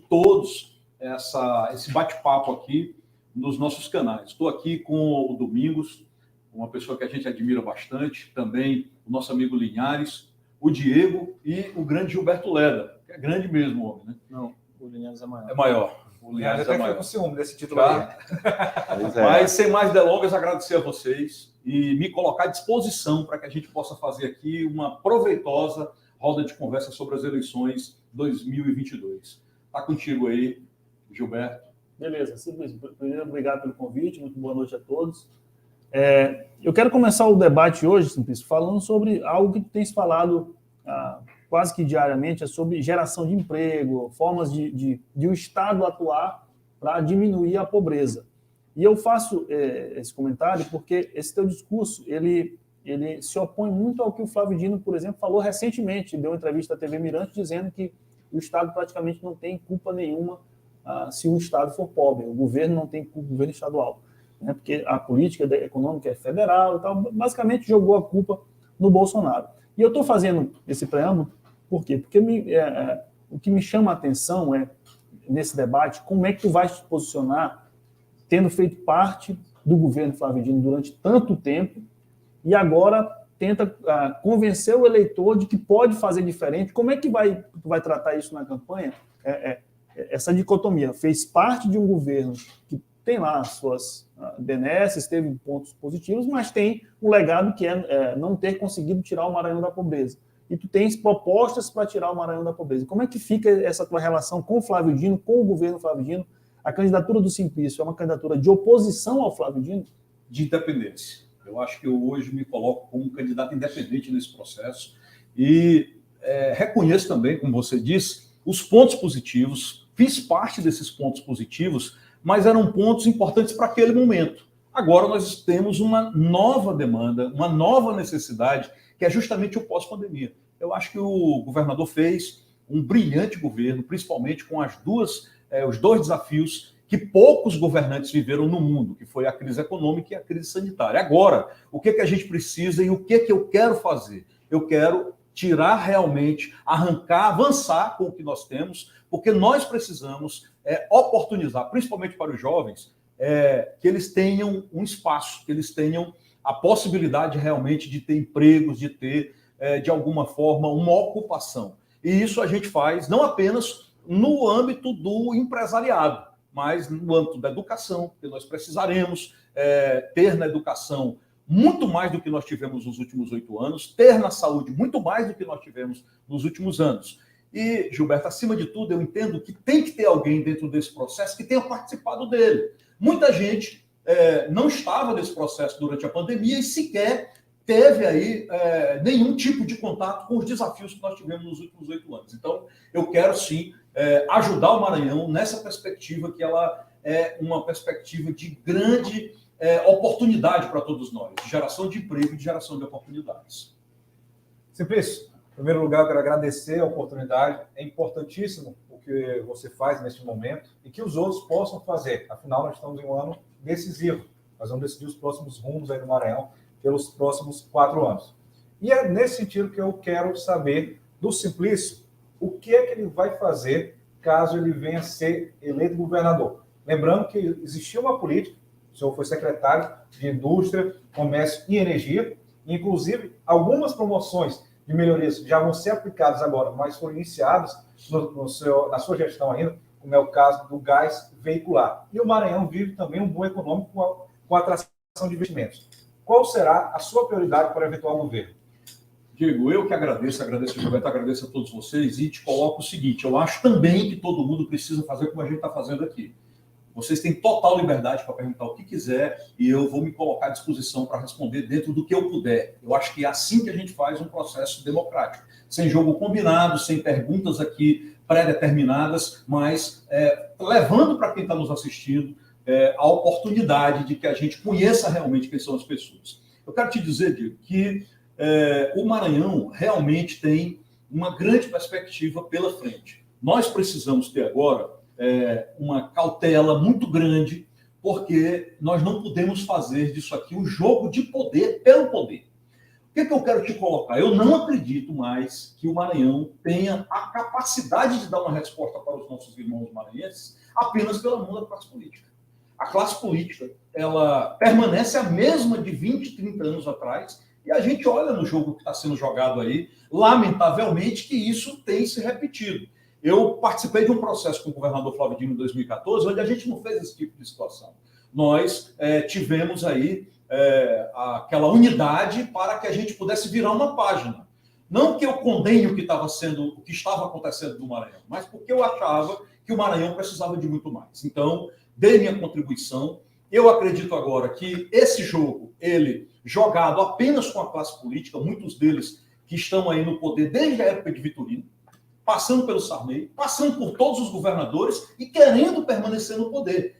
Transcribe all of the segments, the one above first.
todos esse bate-papo aqui nos nossos canais. Estou aqui com o Domingos, uma pessoa que a gente admira bastante, também o nosso amigo Linhares, o Diego e o grande Gilberto Leda, que é grande mesmo o homem, né? Não, o Linhares é maior. É maior. O Linhares até foi com ciúme desse título aí. Mas, sem mais delongas, agradecer a vocês e me colocar à disposição para que a gente possa fazer aqui uma proveitosa roda de conversa sobre as eleições 2022. Está contigo aí, Gilberto. Beleza, Simplício. Primeiro, obrigado pelo convite, muito boa noite a todos. Eu quero começar o debate hoje, Simplício, falando sobre algo que tem se falado quase que diariamente, é sobre geração de emprego, formas de o Estado atuar para diminuir a pobreza. E eu faço esse comentário porque esse teu discurso, ele se opõe muito ao que o Flávio Dino, por exemplo, falou recentemente, deu uma entrevista à TV Mirante dizendo que o Estado praticamente não tem culpa nenhuma se o Estado for pobre, o governo não tem culpa, o governo estadual, né? Porque a política econômica é federal e tal, basicamente jogou a culpa no Bolsonaro. E eu estou fazendo esse preâmbulo, por quê? Porque o que me chama a atenção nesse debate, como é que tu vai se posicionar tendo feito parte do governo Flávio Dino durante tanto tempo e agora tenta convencer o eleitor de que pode fazer diferente. Como é que tu vai tratar isso na campanha? Essa dicotomia. Fez parte de um governo que tem lá as suas benesses, teve pontos positivos, mas tem um legado que é não ter conseguido tirar o Maranhão da pobreza. E tu tens propostas para tirar o Maranhão da pobreza. Como é que fica essa tua relação com o Flávio Dino, com o governo Flávio Dino? A candidatura do Simplício é uma candidatura de oposição ao Flávio Dino? De independência. Eu acho que eu hoje me coloco como um candidato independente nesse processo e reconheço também, como você disse, os pontos positivos, fiz parte desses pontos positivos, mas eram pontos importantes para aquele momento. Agora nós temos uma nova demanda, uma nova necessidade, que é justamente o pós-pandemia. Eu acho que o governador fez um brilhante governo, principalmente com os dois desafios que poucos governantes viveram no mundo, que foi a crise econômica e a crise sanitária. Agora, o que a gente precisa e o que eu quero fazer? Eu quero tirar realmente, arrancar, avançar com o que nós temos, porque nós precisamos oportunizar, principalmente para os jovens, que eles tenham um espaço, que eles tenham a possibilidade realmente de ter empregos, de ter, de alguma forma, uma ocupação. E isso a gente faz não apenas no âmbito do empresariado, mas no âmbito da educação, que nós precisaremos ter na educação muito mais do que nós tivemos nos últimos 8 anos, ter na saúde muito mais do que nós tivemos nos últimos anos. E, Gilberto, acima de tudo, eu entendo que tem que ter alguém dentro desse processo que tenha participado dele. Muita gente não estava nesse processo durante a pandemia e sequer teve aí nenhum tipo de contato com os desafios que nós tivemos nos últimos 8 anos. Então, eu quero, sim, ajudar o Maranhão nessa perspectiva, que ela é uma perspectiva de grande oportunidade para todos nós, de geração de emprego e de geração de oportunidades. Simplício, em primeiro lugar, eu quero agradecer a oportunidade. É importantíssimo o que você faz neste momento e que os outros possam fazer. Afinal, nós estamos em um ano decisivo. Nós vamos decidir os próximos rumos aí do Maranhão pelos próximos 4 anos. E é nesse sentido que eu quero saber do Simplício o que é que ele vai fazer caso ele venha ser eleito governador. Lembrando que existia uma política, o senhor foi secretário de Indústria, Comércio e Energia, inclusive algumas promoções de melhorias já vão ser aplicadas agora, mas foram iniciadas na sua gestão ainda, como é o caso do gás veicular. E o Maranhão vive também um boom econômico com a atração de investimentos. Qual será a sua prioridade para o eventual governo? Diego, eu que agradeço, Gilberto, agradeço a todos vocês e te coloco o seguinte, eu acho também que todo mundo precisa fazer como a gente está fazendo aqui. Vocês têm total liberdade para perguntar o que quiser e eu vou me colocar à disposição para responder dentro do que eu puder. Eu acho que é assim que a gente faz um processo democrático. Sem jogo combinado, sem perguntas aqui pré-determinadas, mas levando para quem está nos assistindo a oportunidade de que a gente conheça realmente quem são as pessoas. Eu quero te dizer, Diego, que o Maranhão realmente tem uma grande perspectiva pela frente. Nós precisamos ter agora uma cautela muito grande, porque nós não podemos fazer disso aqui um jogo de poder pelo poder. que eu quero te colocar? Eu não acredito mais que o Maranhão tenha a capacidade de dar uma resposta para os nossos irmãos maranhenses apenas pela mão da classe política. A classe política, ela permanece a mesma de 20, 30 anos atrás, e a gente olha no jogo que está sendo jogado aí, lamentavelmente, que isso tem se repetido. Eu participei de um processo com o governador Flávio Dino em 2014, onde a gente não fez esse tipo de situação. Nós tivemos aí aquela unidade para que a gente pudesse virar uma página. Não que eu condene o que estava acontecendo no Maranhão, mas porque eu achava que o Maranhão precisava de muito mais. Então, dei minha contribuição. Eu acredito agora que esse jogo, ele jogado apenas com a classe política, muitos deles que estão aí no poder desde a época de Vitorino, passando pelo Sarney, passando por todos os governadores e querendo permanecer no poder.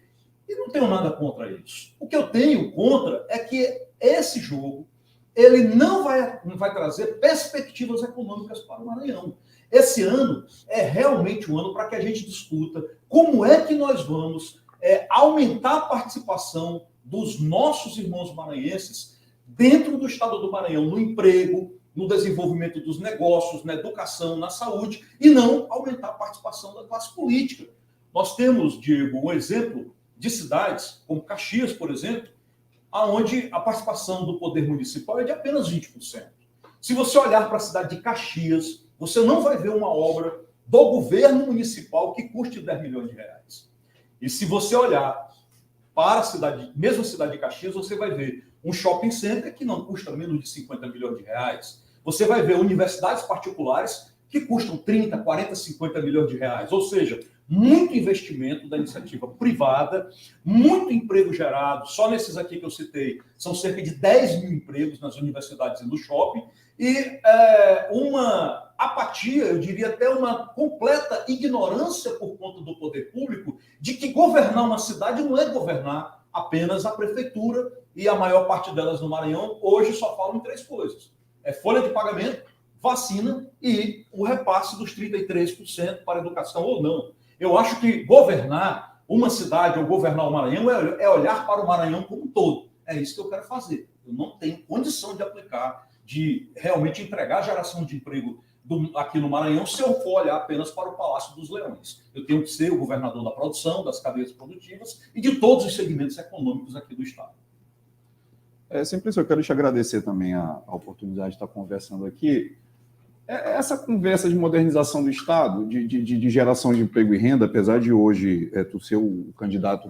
E não tenho nada contra isso. O que eu tenho contra é que esse jogo ele não vai trazer perspectivas econômicas para o Maranhão. Esse ano é realmente um ano para que a gente discuta como é que nós vamos aumentar a participação dos nossos irmãos maranhenses dentro do estado do Maranhão, no emprego, no desenvolvimento dos negócios, na educação, na saúde, e não aumentar a participação da classe política. Nós temos, Diego, um exemplo de cidades, como Caxias, por exemplo, onde a participação do poder municipal é de apenas 20%. Se você olhar para a cidade de Caxias, você não vai ver uma obra do governo municipal que custe 10 milhões de reais. E se você olhar para a cidade, mesmo a cidade de Caxias, você vai ver um shopping center que não custa menos de 50 milhões de reais. Você vai ver universidades particulares que custam 30, 40, 50 milhões de reais. Ou seja, muito investimento da iniciativa privada, muito emprego gerado. Só nesses aqui que eu citei, são cerca de 10 mil empregos nas universidades e no shopping. E uma apatia, eu diria até uma completa ignorância por conta do poder público de que governar uma cidade não é governar apenas a prefeitura, e a maior parte delas no Maranhão hoje só falam em 3 coisas. É folha de pagamento, vacina e o repasse dos 33% para a educação ou não. Eu acho que governar uma cidade ou governar o Maranhão é olhar para o Maranhão como um todo. É isso que eu quero fazer. Eu não tenho condição de aplicar, de realmente entregar a geração de emprego aqui no Maranhão se eu for olhar apenas para o Palácio dos Leões. Eu tenho que ser o governador da produção, das cadeias produtivas e de todos os segmentos econômicos aqui do Estado. Simplesmente eu quero te agradecer também a oportunidade de estar conversando aqui. Essa conversa de modernização do Estado, de geração de emprego e renda, apesar de hoje tu ser o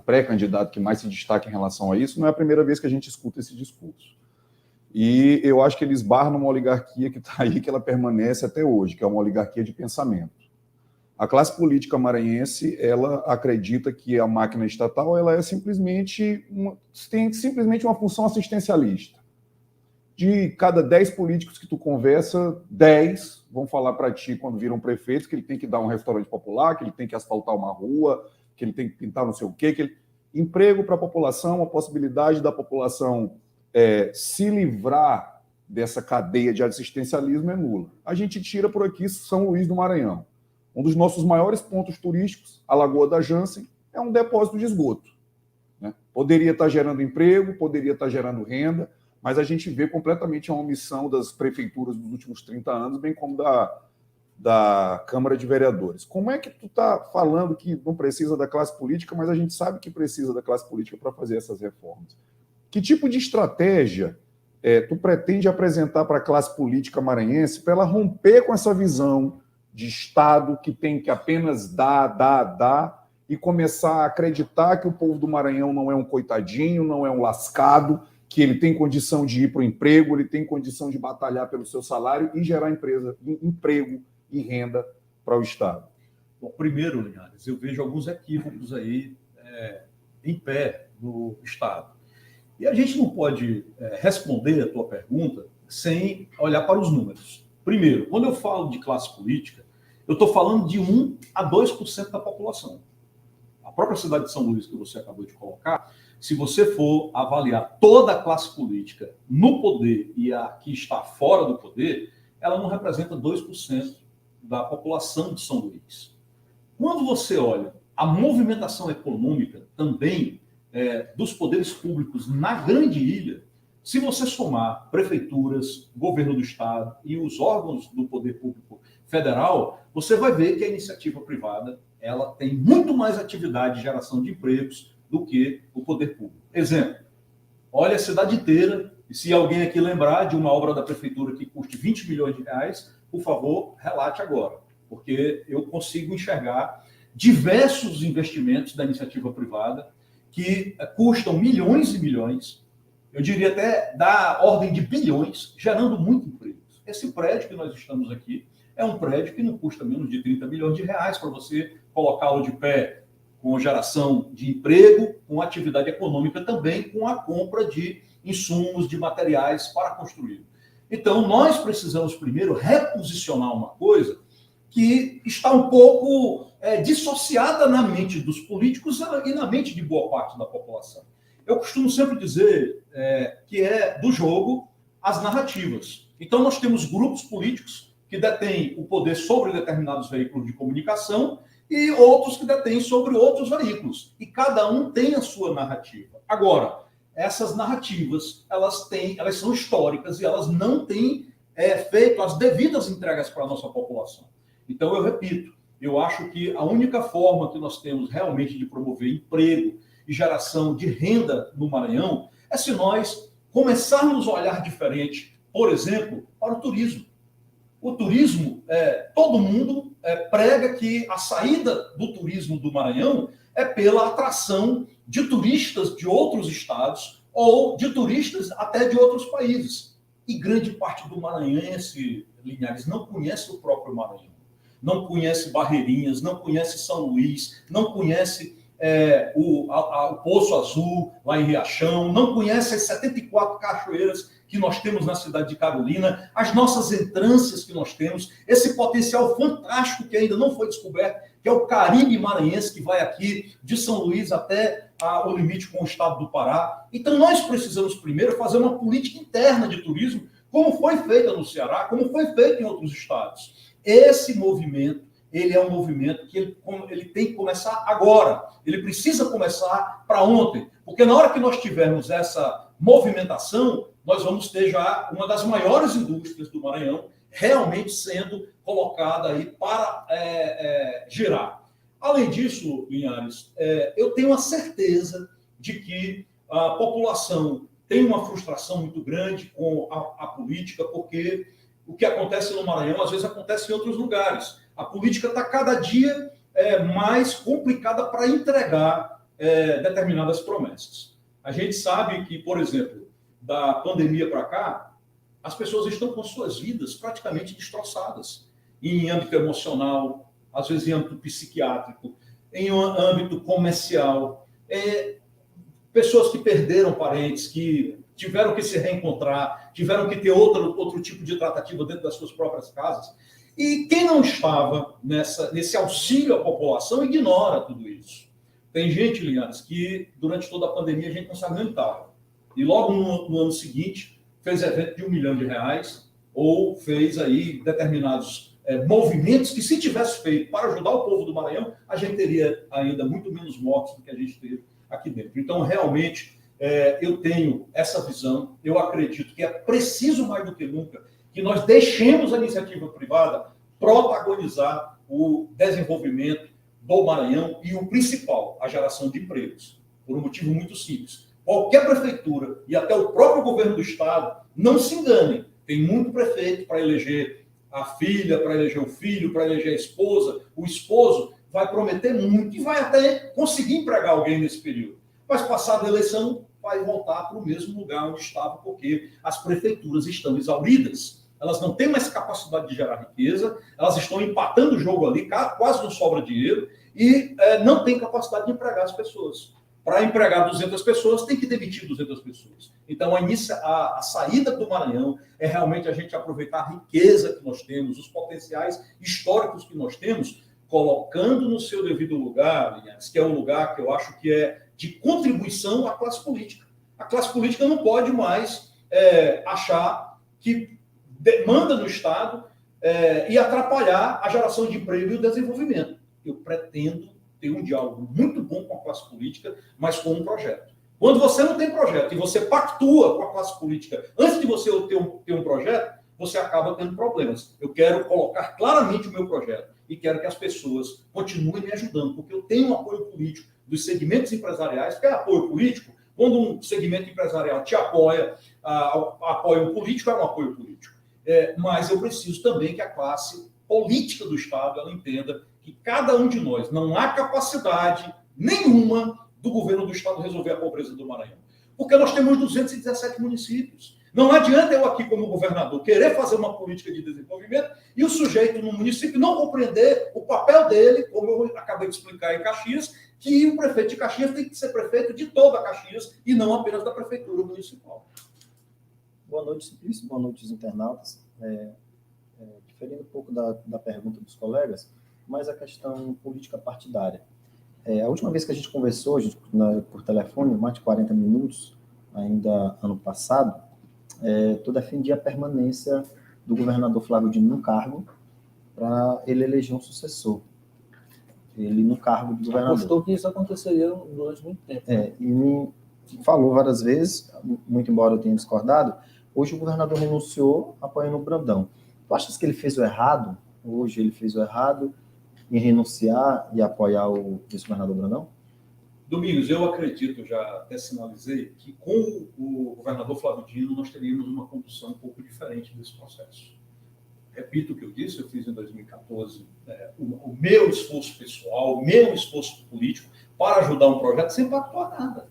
pré-candidato que mais se destaca em relação a isso, não é a primeira vez que a gente escuta esse discurso. E eu acho que ele esbarra numa oligarquia que está aí, que ela permanece até hoje, que é uma oligarquia de pensamento. A classe política maranhense, ela acredita que a máquina estatal ela tem simplesmente uma função assistencialista. De cada 10 políticos que tu conversa, 10 vão falar para ti, quando viram prefeitos, que ele tem que dar um restaurante popular, que ele tem que asfaltar uma rua, que ele tem que pintar não sei o quê. Emprego para a população, a possibilidade da população se livrar dessa cadeia de assistencialismo é nula. A gente tira por aqui São Luís do Maranhão. Um dos nossos maiores pontos turísticos, a Lagoa da Jansen, é um depósito de esgoto. Né? Poderia estar gerando emprego, poderia estar gerando renda, mas a gente vê completamente a omissão das prefeituras dos últimos 30 anos, bem como da Câmara de Vereadores. Como é que tu está falando que não precisa da classe política, mas a gente sabe que precisa da classe política para fazer essas reformas? Que tipo de estratégia tu pretende apresentar para a classe política maranhense para ela romper com essa visão de Estado que tem que apenas dar e começar a acreditar que o povo do Maranhão não é um coitadinho, não é um lascado, que ele tem condição de ir para o emprego, ele tem condição de batalhar pelo seu salário e gerar emprego e renda para o Estado? Bom, primeiro, Linhares, eu vejo alguns equívocos aí em pé no Estado. E a gente não pode responder a tua pergunta sem olhar para os números. Primeiro, quando eu falo de classe política, eu estou falando de 1 a 2% da população. A própria cidade de São Luís, que você acabou de colocar, se você for avaliar toda a classe política no poder e a que está fora do poder, ela não representa 2% da população de São Luís. Quando você olha a movimentação econômica também dos poderes públicos na Grande Ilha, Se você somar prefeituras, governo do estado e os órgãos do poder público federal, você vai ver que a iniciativa privada ela tem muito mais atividade de geração de empregos do que o poder público. Exemplo, olha a cidade inteira, e se alguém aqui lembrar de uma obra da prefeitura que custe 20 milhões de reais, por favor, relate agora, porque eu consigo enxergar diversos investimentos da iniciativa privada que custam milhões e milhões, eu diria até da ordem de bilhões, gerando muito emprego. Esse prédio que nós estamos aqui é um prédio que não custa menos de 30 milhões de reais para você colocá-lo de pé com geração de emprego, com atividade econômica também, com a compra de insumos, de materiais para construir. Então, nós precisamos primeiro reposicionar uma coisa que está um pouco dissociada na mente dos políticos e na mente de boa parte da população. Eu costumo sempre dizer que é do jogo as narrativas. Então, nós temos grupos políticos que detêm o poder sobre determinados veículos de comunicação e outros que detêm sobre outros veículos. E cada um tem a sua narrativa. Agora, essas narrativas, elas são históricas e elas não têm feito as devidas entregas para a nossa população. Então, eu repito, eu acho que a única forma que nós temos realmente de promover emprego e geração de renda no Maranhão é se nós começarmos a olhar diferente, por exemplo, para o turismo. O turismo, todo mundo prega que a saída do turismo do Maranhão é pela atração de turistas de outros estados ou de turistas até de outros países. E grande parte do maranhense, Linhares, não conhece o próprio Maranhão. Não conhece Barreirinhas, não conhece São Luís, não conhece o Poço Azul, lá em Riachão, não conhece as 74 cachoeiras que nós temos na cidade de Carolina, as nossas entrâncias que nós temos, esse potencial fantástico que ainda não foi descoberto, que é o Caribe maranhense, que vai aqui de São Luís até o limite com o estado do Pará. Então, nós precisamos primeiro fazer uma política interna de turismo, como foi feita no Ceará, como foi feito em outros estados. Esse movimento, ele é um movimento que ele tem que começar agora. Ele precisa começar para ontem. Porque na hora que nós tivermos essa movimentação, nós vamos ter já uma das maiores indústrias do Maranhão realmente sendo colocada aí para girar. Além disso, Linhares, eu tenho a certeza de que a população tem uma frustração muito grande com a política, porque o que acontece no Maranhão, às vezes, acontece em outros lugares. A política está cada dia mais complicada para entregar determinadas promessas. A gente sabe que, por exemplo, da pandemia para cá, as pessoas estão com suas vidas praticamente destroçadas, em âmbito emocional, às vezes em âmbito psiquiátrico, em um âmbito comercial. Pessoas que perderam parentes, que tiveram que se reencontrar, tiveram que ter outro tipo de tratativa dentro das suas próprias casas. E quem não estava nesse auxílio à população ignora tudo isso. Tem gente, Linhares, que durante toda a pandemia a gente não sabe onde estava. E logo no ano seguinte fez evento de R$1 milhão ou fez aí determinados movimentos que, se tivesse feito para ajudar o povo do Maranhão, a gente teria ainda muito menos mortes do que a gente teve aqui dentro. Então, realmente, eu tenho essa visão. Eu acredito que é preciso, mais do que nunca, que nós deixemos a iniciativa privada protagonizar o desenvolvimento do Maranhão e o principal, a geração de empregos, por um motivo muito simples. Qualquer prefeitura e até o próprio governo do estado, não se enganem, tem muito prefeito para eleger a filha, para eleger o filho, para eleger a esposa, o esposo vai prometer muito e vai até conseguir empregar alguém nesse período. Mas passada a eleição, vai voltar para o mesmo lugar onde estava, porque as prefeituras estão exauridas. Elas não têm mais capacidade de gerar riqueza, elas estão empatando o jogo ali, quase não sobra dinheiro, e não tem capacidade de empregar as pessoas. Para empregar 200 pessoas, tem que demitir 200 pessoas. Então, a saída do Maranhão é realmente a gente aproveitar a riqueza que nós temos, os potenciais históricos que nós temos, colocando no seu devido lugar, Linhares, que é um lugar que eu acho que é de contribuição à classe política. A classe política não pode mais achar que demanda no Estado e atrapalhar a geração de emprego e o desenvolvimento. Eu pretendo ter um diálogo muito bom com a classe política, mas com um projeto. Quando você não tem projeto e você pactua com a classe política antes de você ter um projeto, você acaba tendo problemas. Eu quero colocar claramente o meu projeto e quero que as pessoas continuem me ajudando, porque eu tenho um apoio político dos segmentos empresariais, porque é apoio político. Quando um segmento empresarial te apoia, apoio político, é um apoio político. Mas eu preciso também que a classe política do Estado ela entenda que cada um de nós não há capacidade nenhuma do governo do Estado resolver a pobreza do Maranhão. Porque nós temos 217 municípios. Não adianta eu aqui, como governador, querer fazer uma política de desenvolvimento e o sujeito no município não compreender o papel dele, como eu acabei de explicar em Caxias, que o prefeito de Caxias tem que ser prefeito de toda a Caxias e não apenas da prefeitura municipal. Boa noite, Simplício. Boa noite, os internautas. Diferindo um pouco da pergunta dos colegas, mas a questão política partidária. A última vez que a gente conversou por telefone, mais de 40 minutos, ainda ano passado, tu defendia a permanência do governador Flávio Dino no cargo para ele eleger um sucessor. Ele no cargo de governador. Apostou que isso aconteceria durante muito tempo. E me falou várias vezes, muito embora eu tenha discordado, hoje o governador renunciou apoiando o Brandão. Tu achas que ele fez o errado? Hoje ele fez o errado em renunciar e apoiar o vice-governador Brandão? Domingos, eu acredito, já até sinalizei, que com o governador Flávio Dino nós teríamos uma condução um pouco diferente desse processo. Repito o que eu disse, eu fiz em 2014 o meu esforço pessoal, o meu esforço político para ajudar um projeto sem pactuar nada.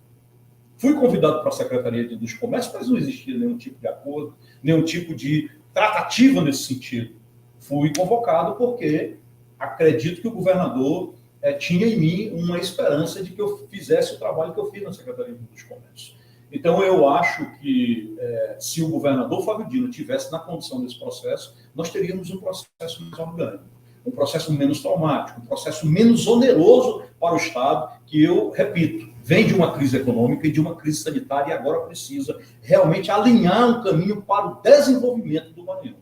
Fui convidado para a Secretaria de Indústria e Comércio, mas não existia nenhum tipo de acordo, nenhum tipo de tratativa nesse sentido. Fui convocado porque acredito que o governador tinha em mim uma esperança de que eu fizesse o trabalho que eu fiz na Secretaria de Indústria e Comércio. Então, eu acho que se o governador Flávio Dino tivesse na condução desse processo, nós teríamos um processo mais orgânico, um processo menos traumático, um processo menos oneroso para o Estado, que eu, repito, vem de uma crise econômica e de uma crise sanitária e agora precisa realmente alinhar um caminho para o desenvolvimento do Maranhão.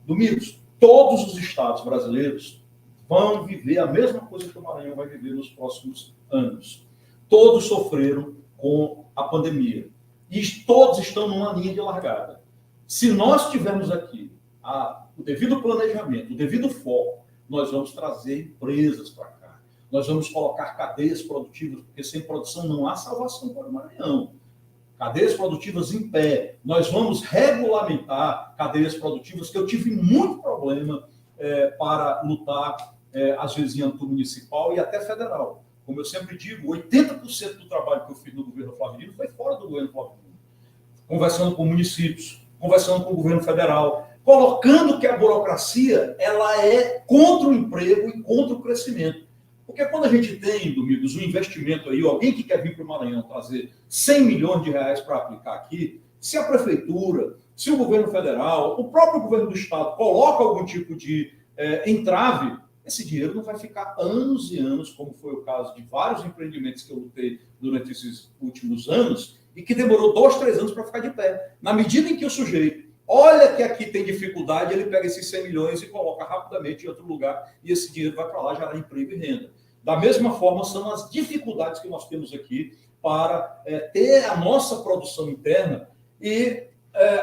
Domingos, todos os estados brasileiros vão viver a mesma coisa que o Maranhão vai viver nos próximos anos. Todos sofreram com a pandemia. E todos estão numa linha de largada. Se nós tivermos aqui o devido planejamento, o devido foco, nós vamos trazer empresas para cá. Nós vamos colocar cadeias produtivas, porque sem produção não há salvação para o Maranhão. Cadeias produtivas em pé. Nós vamos regulamentar cadeias produtivas, que eu tive muito problema para lutar, às vezes, em âmbito municipal e até federal. Como eu sempre digo, 80% do trabalho que eu fiz no governo Flávio Dino foi fora do governo Flávio Dino. Conversando com municípios, conversando com o governo federal, colocando que a burocracia ela é contra o emprego e contra o crescimento. Porque quando a gente tem, Domingos, um investimento aí, alguém que quer vir para o Maranhão trazer 100 milhões de reais para aplicar aqui, se a prefeitura, se o governo federal, o próprio governo do estado coloca algum tipo de entrave, esse dinheiro não vai ficar anos e anos, como foi o caso de vários empreendimentos que eu lutei durante esses últimos anos, e que demorou 2, 3 anos para ficar de pé. Na medida em que o sujeito olha que aqui tem dificuldade, ele pega esses 100 milhões e coloca rapidamente em outro lugar, e esse dinheiro vai para lá gerar emprego e renda. Da mesma forma, são as dificuldades que nós temos aqui para ter a nossa produção interna e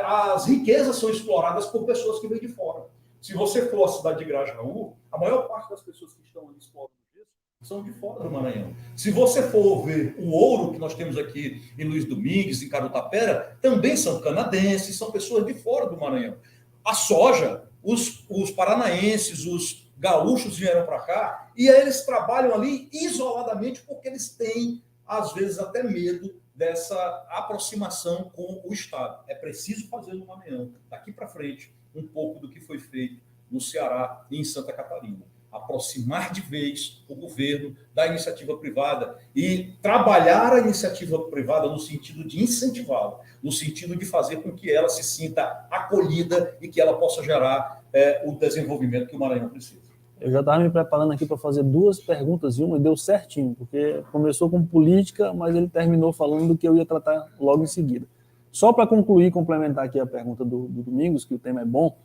as riquezas são exploradas por pessoas que vêm de fora. Se você for à cidade de Grajaú, a maior parte das pessoas que estão ali explorando isso são de fora do Maranhão. Se você for ver o ouro que nós temos aqui em Luiz Domingues, em Carutapera, também são canadenses, são pessoas de fora do Maranhão. A soja, os paranaenses, os gaúchos vieram para cá e eles trabalham ali isoladamente porque eles têm, às vezes, até medo dessa aproximação com o Estado. É preciso fazer no Maranhão, daqui para frente, um pouco do que foi feito no Ceará e em Santa Catarina. Aproximar de vez o governo da iniciativa privada e trabalhar a iniciativa privada no sentido de incentivá-la, no sentido de fazer com que ela se sinta acolhida e que ela possa gerar o desenvolvimento que o Maranhão precisa. Eu já estava me preparando aqui para fazer 2 perguntas e uma, e deu certinho, porque começou com política, mas ele terminou falando do que eu ia tratar logo em seguida. Só para concluir, complementar aqui a pergunta do Domingos, que o tema é bom,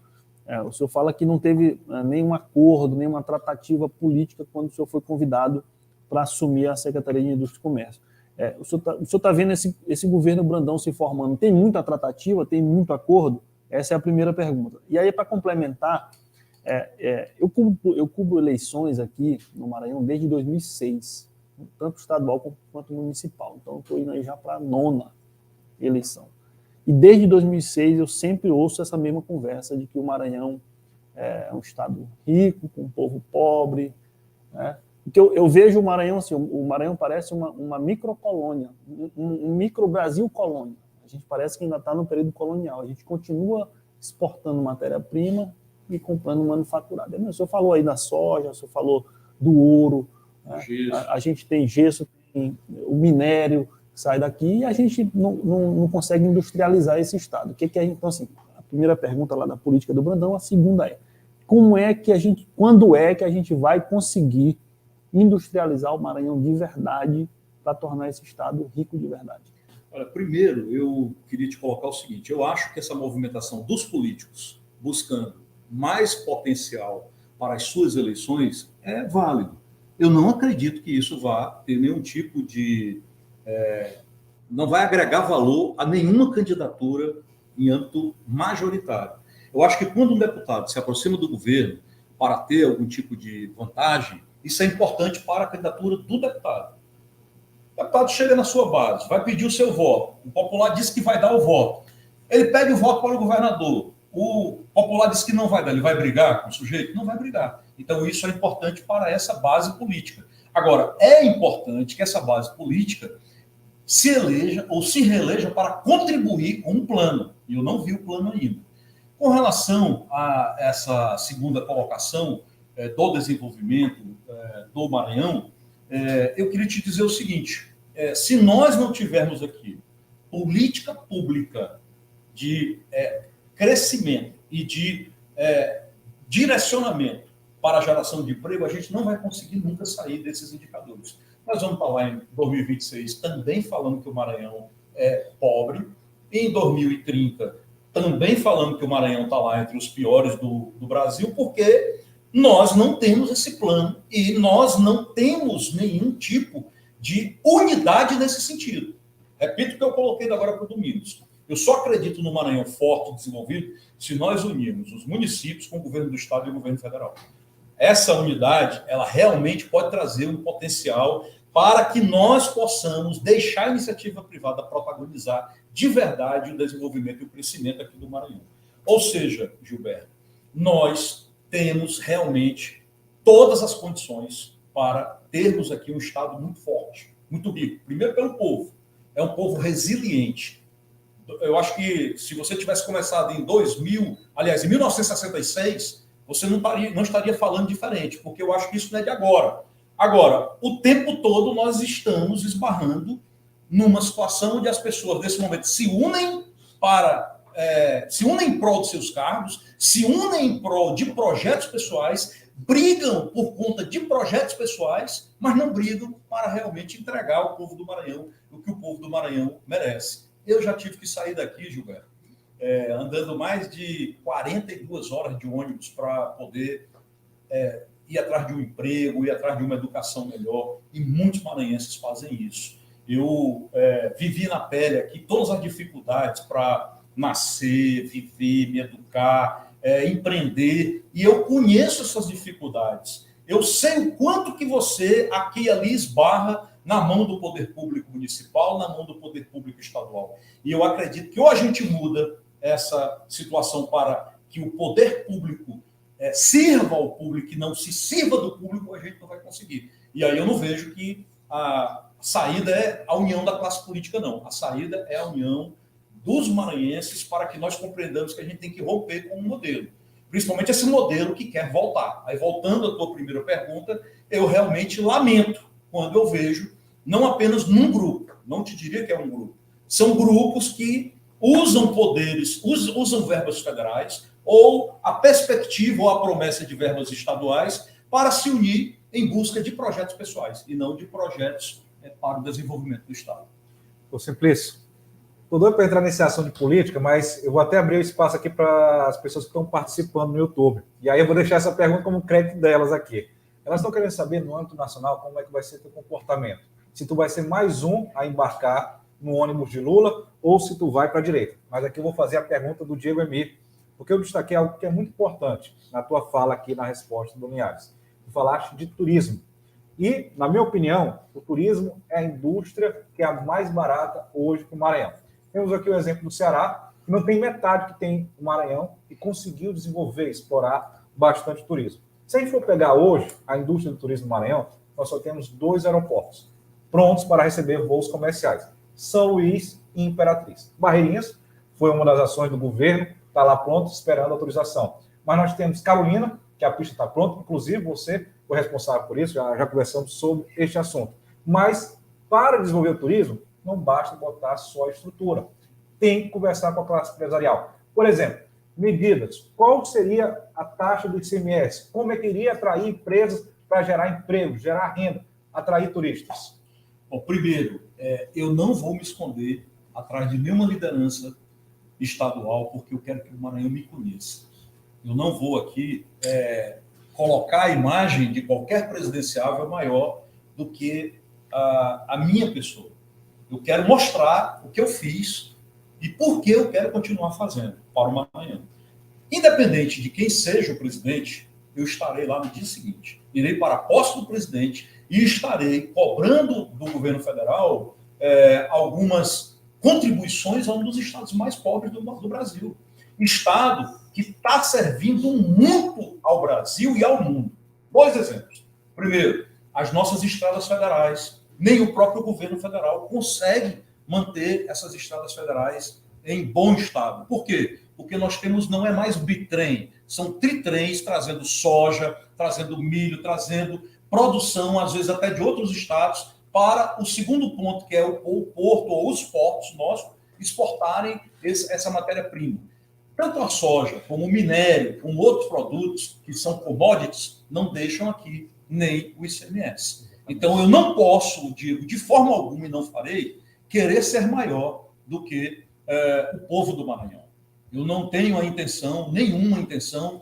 o senhor fala que não teve nenhum acordo, nenhuma tratativa política quando o senhor foi convidado para assumir a Secretaria de Indústria e Comércio. O senhor está vendo esse governo Brandão se formando? Tem muita tratativa? Tem muito acordo? Essa é a primeira pergunta. E aí, para complementar, eu cubro eleições aqui no Maranhão desde 2006, tanto estadual quanto municipal. Então, estou indo aí já para a 9ª eleição. E desde 2006 eu sempre ouço essa mesma conversa de que o Maranhão é um estado rico, com um povo pobre, né? Porque eu vejo o Maranhão assim, o Maranhão parece uma microcolônia, um micro-Brasil colônia. A gente parece que ainda está no período colonial. A gente continua exportando matéria-prima e comprando manufaturado. O senhor falou aí da soja, o senhor falou do ouro, né? A gente tem gesso, tem o minério que sai daqui e a gente não consegue industrializar esse estado. Então, assim, a primeira pergunta lá da política do Brandão, a segunda quando é que a gente vai conseguir industrializar o Maranhão de verdade para tornar esse estado rico de verdade? Olha, primeiro, eu queria te colocar o seguinte: eu acho que essa movimentação dos políticos buscando mais potencial para as suas eleições é válido. Eu não acredito que isso vá ter nenhum tipo de... não vai agregar valor a nenhuma candidatura em âmbito majoritário. Eu acho que quando um deputado se aproxima do governo para ter algum tipo de vantagem, isso é importante para a candidatura do deputado. O deputado chega na sua base, vai pedir o seu voto. O popular diz que vai dar o voto. Ele pede o voto para o governador. O popular diz que não vai dar. Ele vai brigar com o sujeito? Não vai brigar. Então, isso é importante para essa base política. Agora, é importante que essa base política se eleja ou se reeleja para contribuir com um plano. E eu não vi o plano ainda. Com relação a essa segunda colocação do desenvolvimento do Maranhão, eu queria te dizer o seguinte: se nós não tivermos aqui política pública de crescimento e de direcionamento para a geração de emprego, a gente não vai conseguir nunca sair desses indicadores. Nós vamos estar lá em 2026 também falando que o Maranhão é pobre, em 2030 também falando que o Maranhão está lá entre os piores do Brasil, porque nós não temos esse plano e nós não temos nenhum tipo de unidade nesse sentido. Repito o que eu coloquei agora para o Domingos. Eu só acredito no Maranhão forte e desenvolvido se nós unirmos os municípios com o governo do estado e o governo federal. Essa unidade, ela realmente pode trazer um potencial para que nós possamos deixar a iniciativa privada protagonizar de verdade o desenvolvimento e o crescimento aqui do Maranhão. Ou seja, Gilberto, nós temos realmente todas as condições para termos aqui um estado muito forte, muito rico. Primeiro pelo povo. É um povo resiliente. Eu acho que se você tivesse começado em 1966, você não estaria falando diferente, porque eu acho que isso não é de agora. Agora, o tempo todo nós estamos esbarrando numa situação onde as pessoas, nesse momento, se unem em prol de seus cargos, se unem em prol de projetos pessoais, brigam por conta de projetos pessoais, mas não brigam para realmente entregar ao povo do Maranhão o que o povo do Maranhão merece. Eu já tive que sair daqui, Gilberto, andando mais de 42 horas de ônibus para poder ir atrás de um emprego, ir atrás de uma educação melhor, e muitos maranhenses fazem isso. Eu vivi na pele aqui todas as dificuldades para nascer, viver, me educar, empreender, e eu conheço essas dificuldades. Eu sei o quanto que você aqui e ali esbarra na mão do poder público municipal, na mão do poder público estadual. E eu acredito que ou a gente muda essa situação para que o poder público sirva ao público e não se sirva do público, a gente não vai conseguir. E aí eu não vejo que a saída é a união da classe política, não. A saída é a união dos maranhenses para que nós compreendamos que a gente tem que romper com um modelo. Principalmente esse modelo que quer voltar. Aí, voltando à tua primeira pergunta, eu realmente lamento quando eu vejo, não apenas num grupo, não te diria que é um grupo, são grupos que usam poderes, usam verbas federais, ou a perspectiva ou a promessa de verbas estaduais para se unir em busca de projetos pessoais, e não de projetos para o desenvolvimento do Estado. Ô Simplício, estou doido para entrar nessa ação de política, mas eu vou até abrir o espaço aqui para as pessoas que estão participando no YouTube. E aí eu vou deixar essa pergunta como crédito delas aqui. Elas estão querendo saber, no âmbito nacional, como é que vai ser o teu comportamento. se tu vai ser mais um a embarcar no ônibus de Lula ou se tu vai para a direita. Mas aqui eu vou fazer a pergunta do Diego Emir, porque eu destaquei algo que é muito importante na tua fala aqui na resposta do Linhares. Tu falaste de turismo. E, na minha opinião, o turismo é a indústria que é a mais barata hoje para o Maranhão. Temos aqui o exemplo do Ceará, que não tem metade que tem o Maranhão e conseguiu desenvolver, explorar bastante turismo. Se a gente for pegar hoje a indústria do turismo do Maranhão, nós só temos 2 aeroportos prontos para receber voos comerciais: São Luís e Imperatriz. Barreirinhas foi uma das ações do governo, está lá pronto, esperando autorização. Mas nós temos Carolina, que a pista está pronta, inclusive você foi responsável por isso, já conversamos sobre este assunto. Mas, para desenvolver o turismo, não basta botar só a estrutura. Tem que conversar com a classe empresarial. Por exemplo, medidas. Qual seria a taxa do ICMS? Como é que iria atrair empresas para gerar emprego, gerar renda, atrair turistas? Bom, primeiro, eu não vou me esconder atrás de nenhuma liderança estadual, porque eu quero que o Maranhão me conheça. Eu não vou aqui colocar a imagem de qualquer presidenciável maior do que a minha pessoa. Eu quero mostrar o que eu fiz e por que eu quero continuar fazendo para o Maranhão. Independente de quem seja o presidente, eu estarei lá no dia seguinte. Irei para a posse do presidente e estarei cobrando do governo federal algumas contribuições a um dos estados mais pobres do Brasil. Estado que está servindo muito ao Brasil e ao mundo. 2 exemplos. Primeiro, as nossas estradas federais. Nem o próprio governo federal consegue manter essas estradas federais em bom estado. Por quê? Porque nós temos, não é mais bitrem, são tritrens trazendo soja, trazendo milho, trazendo produção, às vezes até de outros estados, para o segundo ponto, que é o porto ou os portos nossos exportarem essa matéria-prima. Tanto a soja, como o minério, como outros produtos que são commodities, não deixam aqui nem o ICMS. Então, eu não posso, Diego, de forma alguma, e não farei, querer ser maior do que o povo do Maranhão. Eu não tenho a intenção, nenhuma intenção,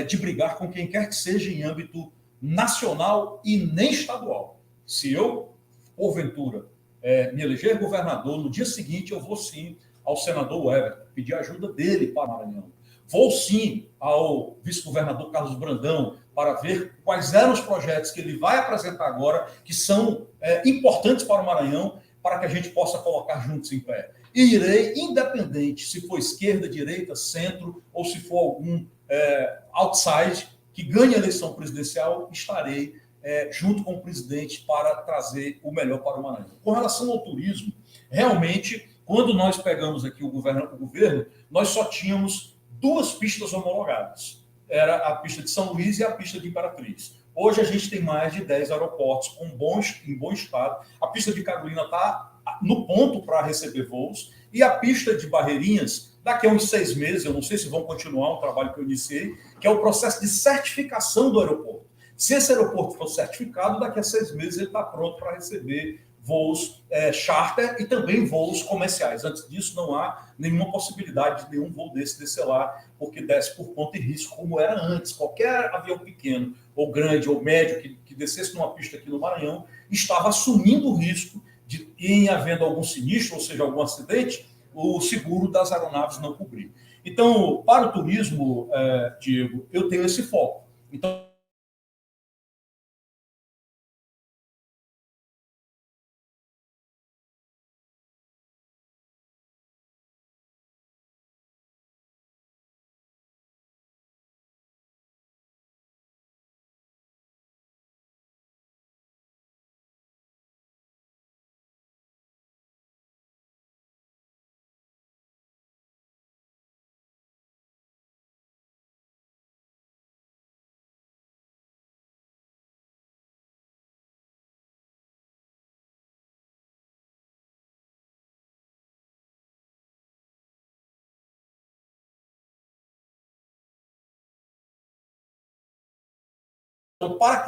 de brigar com quem quer que seja em âmbito nacional e nem estadual. Se eu, porventura, me eleger governador, no dia seguinte eu vou sim ao senador Everton, pedir ajuda dele para o Maranhão. Vou sim ao vice-governador Carlos Brandão para ver quais eram os projetos que ele vai apresentar agora, que são importantes para o Maranhão, para que a gente possa colocar juntos em pé. E irei, independente se for esquerda, direita, centro, ou se for algum outside que ganhe a eleição presidencial, estarei junto com o presidente para trazer o melhor para o Maranhão. Com relação ao turismo, realmente, quando nós pegamos aqui o governo, nós só tínhamos 2 pistas homologadas. Era a pista de São Luís e a pista de Imperatriz. Hoje a gente tem mais de 10 aeroportos em bom estado. A pista de Carolina está no ponto para receber voos. E a pista de Barreirinhas, daqui a uns 6 meses, eu não sei se vão continuar um trabalho que eu iniciei, que é o processo de certificação do aeroporto. Se esse aeroporto for certificado, daqui a 6 meses ele está pronto para receber voos charter e também voos comerciais. Antes disso, não há nenhuma possibilidade de nenhum voo desse descer lá, porque desce por conta e risco, como era antes. Qualquer avião pequeno, ou grande, ou médio, que descesse numa pista aqui no Maranhão, estava assumindo o risco de, em havendo algum sinistro, ou seja, algum acidente, o seguro das aeronaves não cobrir. Então, para o turismo, Diego, eu tenho esse foco. Então, para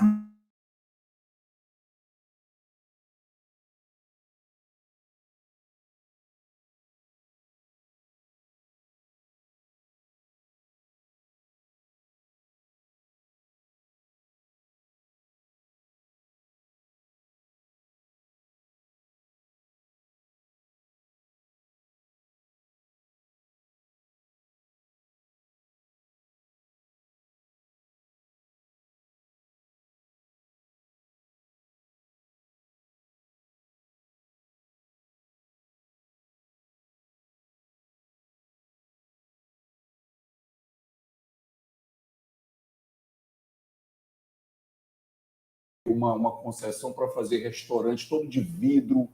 uma concessão para fazer restaurante todo de vidro,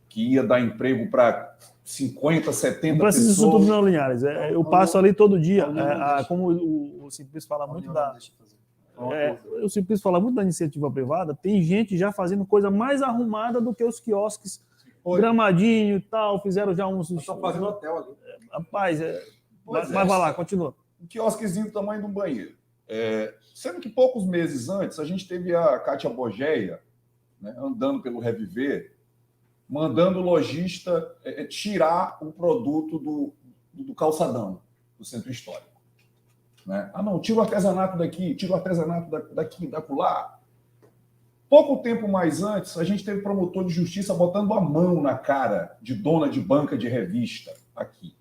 que ia dar emprego para 50, 70 Não precisa disso tudo, pessoas. não, Linhares. Eu passo ali todo dia. Como o Simplício fala muito o Simplício fala muito da iniciativa privada, tem gente já fazendo coisa mais arrumada do que os quiosques, gramadinho e tal, fizeram já uns... Estão fazendo hotel ali. Rapaz, Pois mas vai lá, continua. Um quiosquezinho do tamanho de um banheiro. Sendo que poucos meses antes, a gente teve a Kátia Bogeia, né, andando pelo Reviver, mandando o lojista tirar o produto do calçadão, do centro histórico. Né? Ah, não, tira o artesanato daqui, tira o artesanato daqui, da acolá. Pouco tempo mais antes, a gente teve promotor de justiça botando a mão na cara de dona de banca de revista aqui.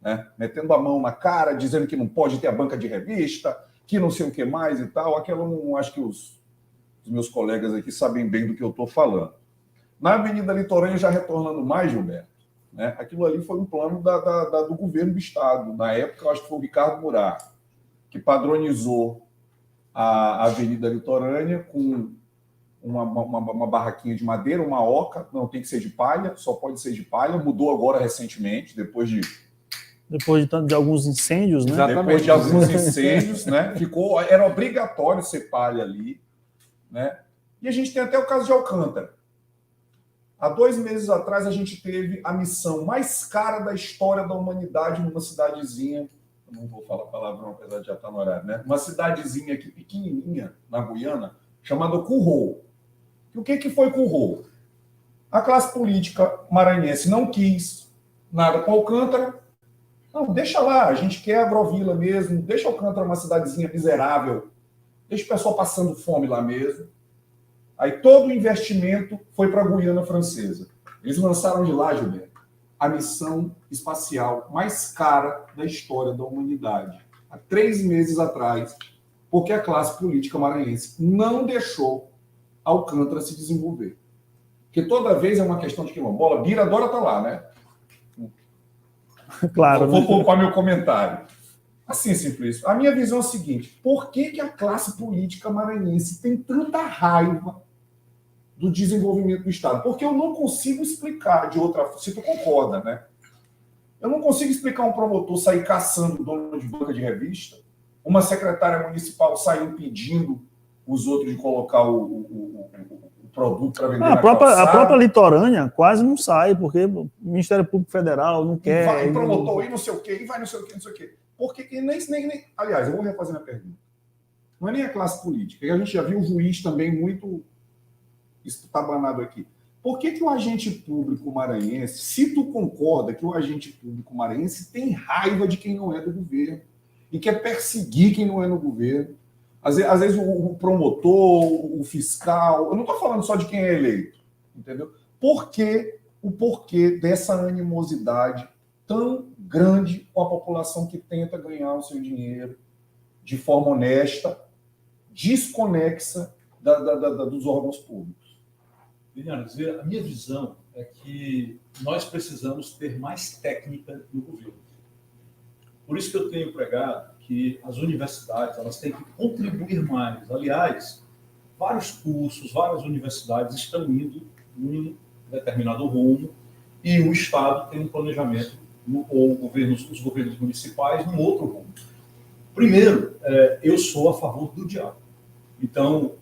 Né? Metendo a mão na cara, dizendo que não pode ter a banca de revista, que não sei o que mais e tal. Aquilo não acho que os meus colegas aqui sabem bem do que eu estou falando. Na Avenida Litorânea, já retornando mais, Gilberto, né? Aquilo ali foi um plano do governo do Estado. Na época, eu acho que foi o Ricardo Murat, que padronizou a Avenida Litorânea com uma barraquinha de madeira, uma oca, não tem que ser de palha, só pode ser de palha. Mudou agora recentemente, depois de alguns incêndios, né? Depois de alguns incêndios, né? Era obrigatório ser palha ali, né? E a gente tem até o caso de Alcântara. Há 2 meses atrás, a gente teve a missão mais cara da história da humanidade numa cidadezinha, eu não vou falar palavrão, apesar de já estar no horário, né? Uma cidadezinha aqui pequenininha, na Guiana, chamada Curro. E o que foi Curro? A classe política maranhense não quis nada com Alcântara. Não, deixa lá, a gente quer Agrovila mesmo, deixa Alcântara uma cidadezinha miserável, deixa o pessoal passando fome lá mesmo. Aí todo o investimento foi para a Guiana Francesa. Eles lançaram de lá, Gilberto, a missão espacial mais cara da história da humanidade. Há 3 meses atrás, porque a classe política maranhense não deixou Alcântara se desenvolver. Porque toda vez é uma questão de quilombola. Bira adora estar lá, né? Claro. Vou poupar meu comentário. Assim, Simplício, a minha visão é a seguinte: por que a classe política maranhense tem tanta raiva do desenvolvimento do Estado? Porque eu não consigo explicar de outra forma, se tu concorda, né? Eu não consigo explicar um promotor sair caçando o dono de banca de revista, uma secretária municipal sair impedindo os outros de colocar o produto para vender na calçada. A própria litorânea quase não sai, porque o Ministério Público Federal não quer... Vai promotor e não sei o quê, e vai não sei o quê, não sei o quê. Porque nem... Aliás, eu vou refazer minha pergunta. Não é nem a classe política. E a gente já viu o juiz também muito estabanado aqui. Por que o agente público maranhense, se tu concorda que o agente público maranhense tem raiva de quem não é do governo e quer perseguir quem não é no governo? Às vezes o promotor, o fiscal, eu não estou falando só de quem é eleito, entendeu? O porquê dessa animosidade tão grande com a população que tenta ganhar o seu dinheiro de forma honesta, desconexa dos órgãos públicos? Linhares, a minha visão é que nós precisamos ter mais técnica no governo. Por isso que eu tenho pregado que as universidades elas têm que contribuir mais. Aliás, vários cursos, várias universidades estão indo em um determinado rumo e o Estado tem um planejamento, ou os governos municipais, num outro rumo. Primeiro, eu sou a favor do diálogo. Então,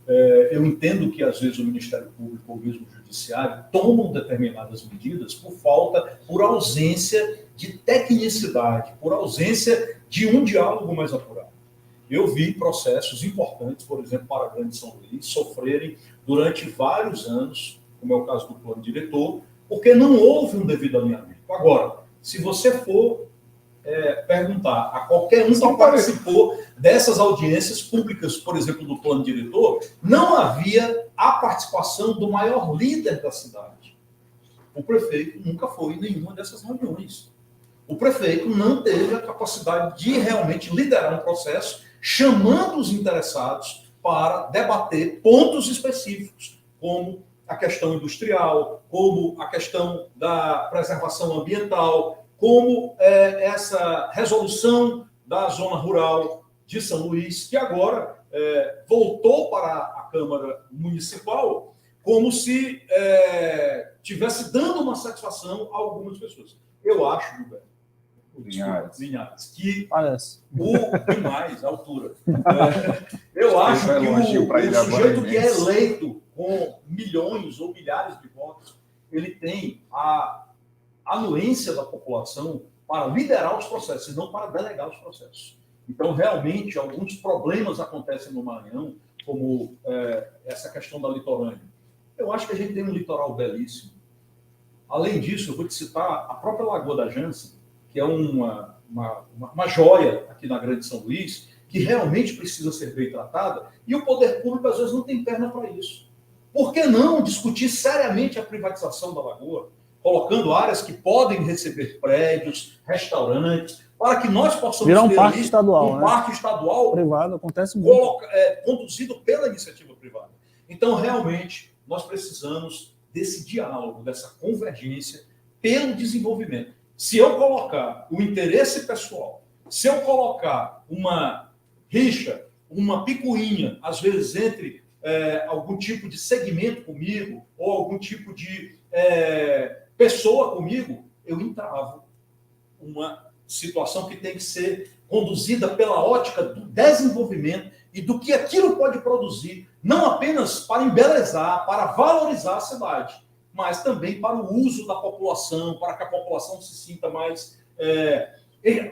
eu entendo que, às vezes, o Ministério Público ou mesmo o Judiciário tomam determinadas medidas por ausência de tecnicidade, por ausência de um diálogo mais apurado. Eu vi processos importantes, por exemplo, para a Grande São Luís, sofrerem durante vários anos, como é o caso do plano diretor, porque não houve um devido alinhamento. Agora, se você for perguntar a qualquer um que participou dessas audiências públicas, por exemplo, do plano diretor, não havia a participação do maior líder da cidade. O prefeito nunca foi em nenhuma dessas reuniões. O prefeito não teve a capacidade de realmente liderar um processo, chamando os interessados para debater pontos específicos, como a questão industrial, como a questão da preservação ambiental, como essa resolução da zona rural de São Luís, que agora voltou para a Câmara Municipal como se tivesse dando uma satisfação a algumas pessoas. Eu acho, Gilberto, Linhares, que Parece. demais a altura. Eu acho que o sujeito que é eleito com milhões ou milhares de votos, ele tem a anuência da população para liderar os processos, e não para delegar os processos. Então, realmente, alguns problemas acontecem no Maranhão, como essa questão da litorânea. Eu acho que a gente tem um litoral belíssimo. Além disso, eu vou te citar a própria Lagoa da Jança, que é uma joia aqui na Grande São Luís, que realmente precisa ser bem tratada, e o poder público, às vezes, não tem perna para isso. Por que não discutir seriamente a privatização da Lagoa, colocando áreas que podem receber prédios, restaurantes, para que nós possamos virar um ter parque estadual, um parque estadual privado, acontece muito. Conduzido pela iniciativa privada. Então, realmente, nós precisamos desse diálogo, dessa convergência pelo desenvolvimento. Se eu colocar o interesse pessoal, se eu colocar uma rixa, uma picuinha, às vezes entre algum tipo de segmento comigo ou algum tipo de pessoa comigo, eu entravo uma situação que tem que ser conduzida pela ótica do desenvolvimento e do que aquilo pode produzir, não apenas para embelezar, para valorizar a cidade, mas também para o uso da população, para que a população se sinta mais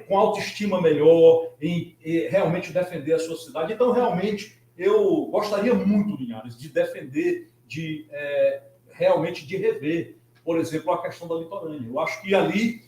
com autoestima melhor, em realmente defender a sua cidade. Então, realmente, eu gostaria muito, Linhares, de defender, realmente de rever, por exemplo, a questão da litorânea. Eu acho que ali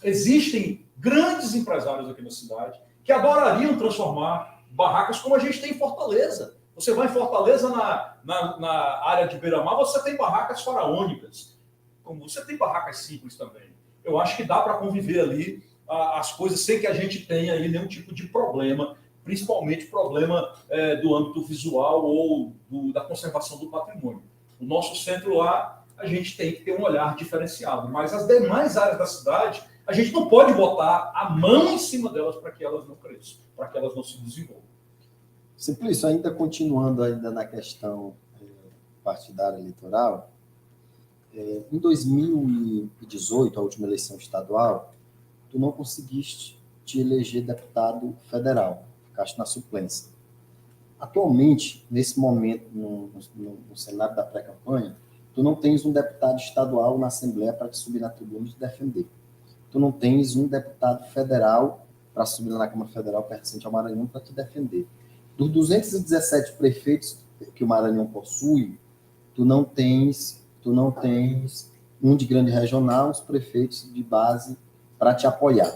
existem grandes empresários aqui na cidade que adorariam transformar barracas como a gente tem em Fortaleza. Você vai em Fortaleza, na área de Beira-Mar, você tem barracas faraônicas, como você tem barracas simples também. Eu acho que dá para conviver ali as coisas sem que a gente tenha aí nenhum tipo de problema, principalmente problema do âmbito visual ou da conservação do patrimônio. O nosso centro lá, a gente tem que ter um olhar diferenciado, mas as demais áreas da cidade, a gente não pode botar a mão em cima delas para que elas não cresçam, para que elas não se desenvolvam. Simplício, ainda continuando ainda na questão partidária eleitoral, em 2018, a última eleição estadual, tu não conseguiste te eleger deputado federal, ficaste na suplência. Atualmente, nesse momento, no cenário da pré-campanha, tu não tens um deputado estadual na Assembleia para te subir na tribuna e te defender. Tu não tens um deputado federal para subir na Câmara Federal pertencente ao Maranhão para te defender. Dos 217 prefeitos que o Maranhão possui, tu não tens um de grande regional, os prefeitos de base para te apoiar.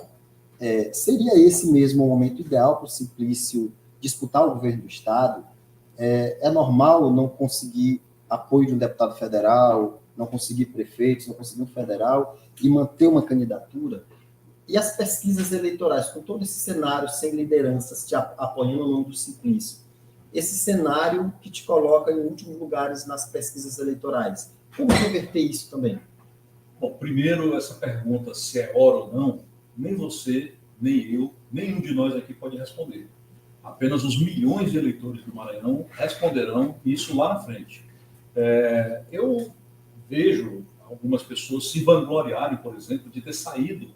Seria esse mesmo o momento ideal para o Simplício disputar o governo do Estado? É normal não conseguir apoio de um deputado federal, não conseguir prefeitos, não conseguir um federal e manter uma candidatura? E as pesquisas eleitorais, com todo esse cenário sem lideranças te apoiando no nome do Simplício, esse cenário que te coloca em últimos lugares nas pesquisas eleitorais, como reverter isso também? Bom, primeiro, essa pergunta, se é hora ou não, nem você, nem eu, nenhum de nós aqui pode responder. Apenas os milhões de eleitores do Maranhão responderão isso lá na frente. Eu vejo algumas pessoas se vangloriarem, por exemplo, de ter saído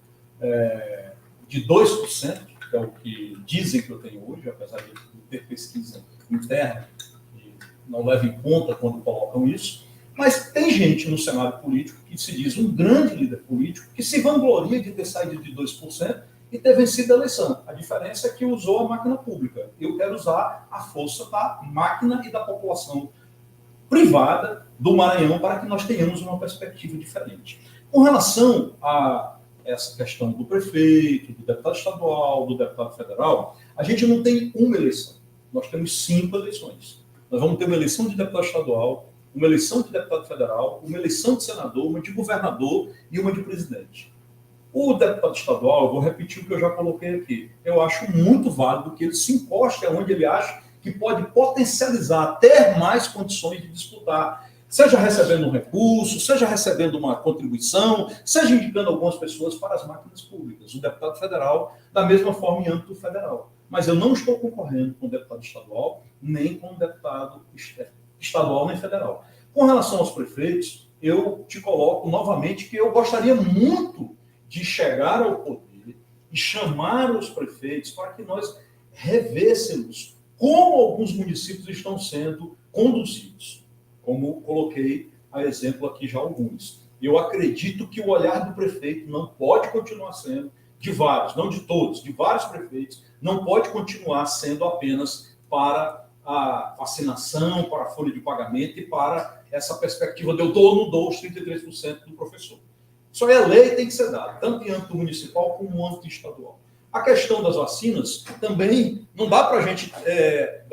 de 2%, que é o que dizem que eu tenho hoje, apesar de ter pesquisa interna, e não leva em conta quando colocam isso, mas tem gente no cenário político que se diz um grande líder político, que se vangloria de ter saído de 2% e ter vencido a eleição. A diferença é que usou a máquina pública. Eu quero usar a força da máquina e da população privada do Maranhão para que nós tenhamos uma perspectiva diferente. Com relação a essa questão do prefeito, do deputado estadual, do deputado federal, a gente não tem uma eleição. Nós temos 5 eleições. Nós vamos ter uma eleição de deputado estadual, uma eleição de deputado federal, uma eleição de senador, uma de governador e uma de presidente. O deputado estadual, eu vou repetir o que eu já coloquei aqui, eu acho muito válido que ele se encoste aonde ele acha que pode potencializar, ter mais condições de disputar, seja recebendo um recurso, seja recebendo uma contribuição, seja indicando algumas pessoas para as máquinas públicas. O deputado federal, da mesma forma, em âmbito federal. mas eu não estou concorrendo com deputado estadual, nem com deputado estadual nem federal. Com relação aos prefeitos, eu te coloco novamente que eu gostaria muito de chegar ao poder e chamar os prefeitos para que nós revêssemos como alguns municípios estão sendo conduzidos, como coloquei a exemplo aqui já alguns. Eu acredito que o olhar do prefeito não pode continuar sendo, de vários, não de todos, de vários prefeitos, não pode continuar sendo apenas para a vacinação, para a folha de pagamento e para essa perspectiva de eu dou os 33% do professor. Isso aí é lei, tem que ser dado, tanto em âmbito municipal como no âmbito estadual. A questão das vacinas também não dá para a gente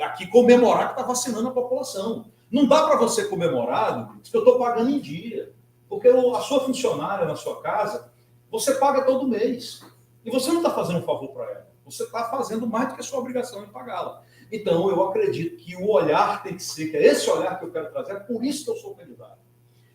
aqui comemorar que está vacinando a população. Não dá para você comemorar que eu estou pagando em dia. Porque a sua funcionária na sua casa, você paga todo mês. E você não está fazendo um favor para ela. Você está fazendo mais do que a sua obrigação em pagá-la. Então, eu acredito que o olhar tem que ser, que é esse olhar que eu quero trazer, é por isso que eu sou candidato.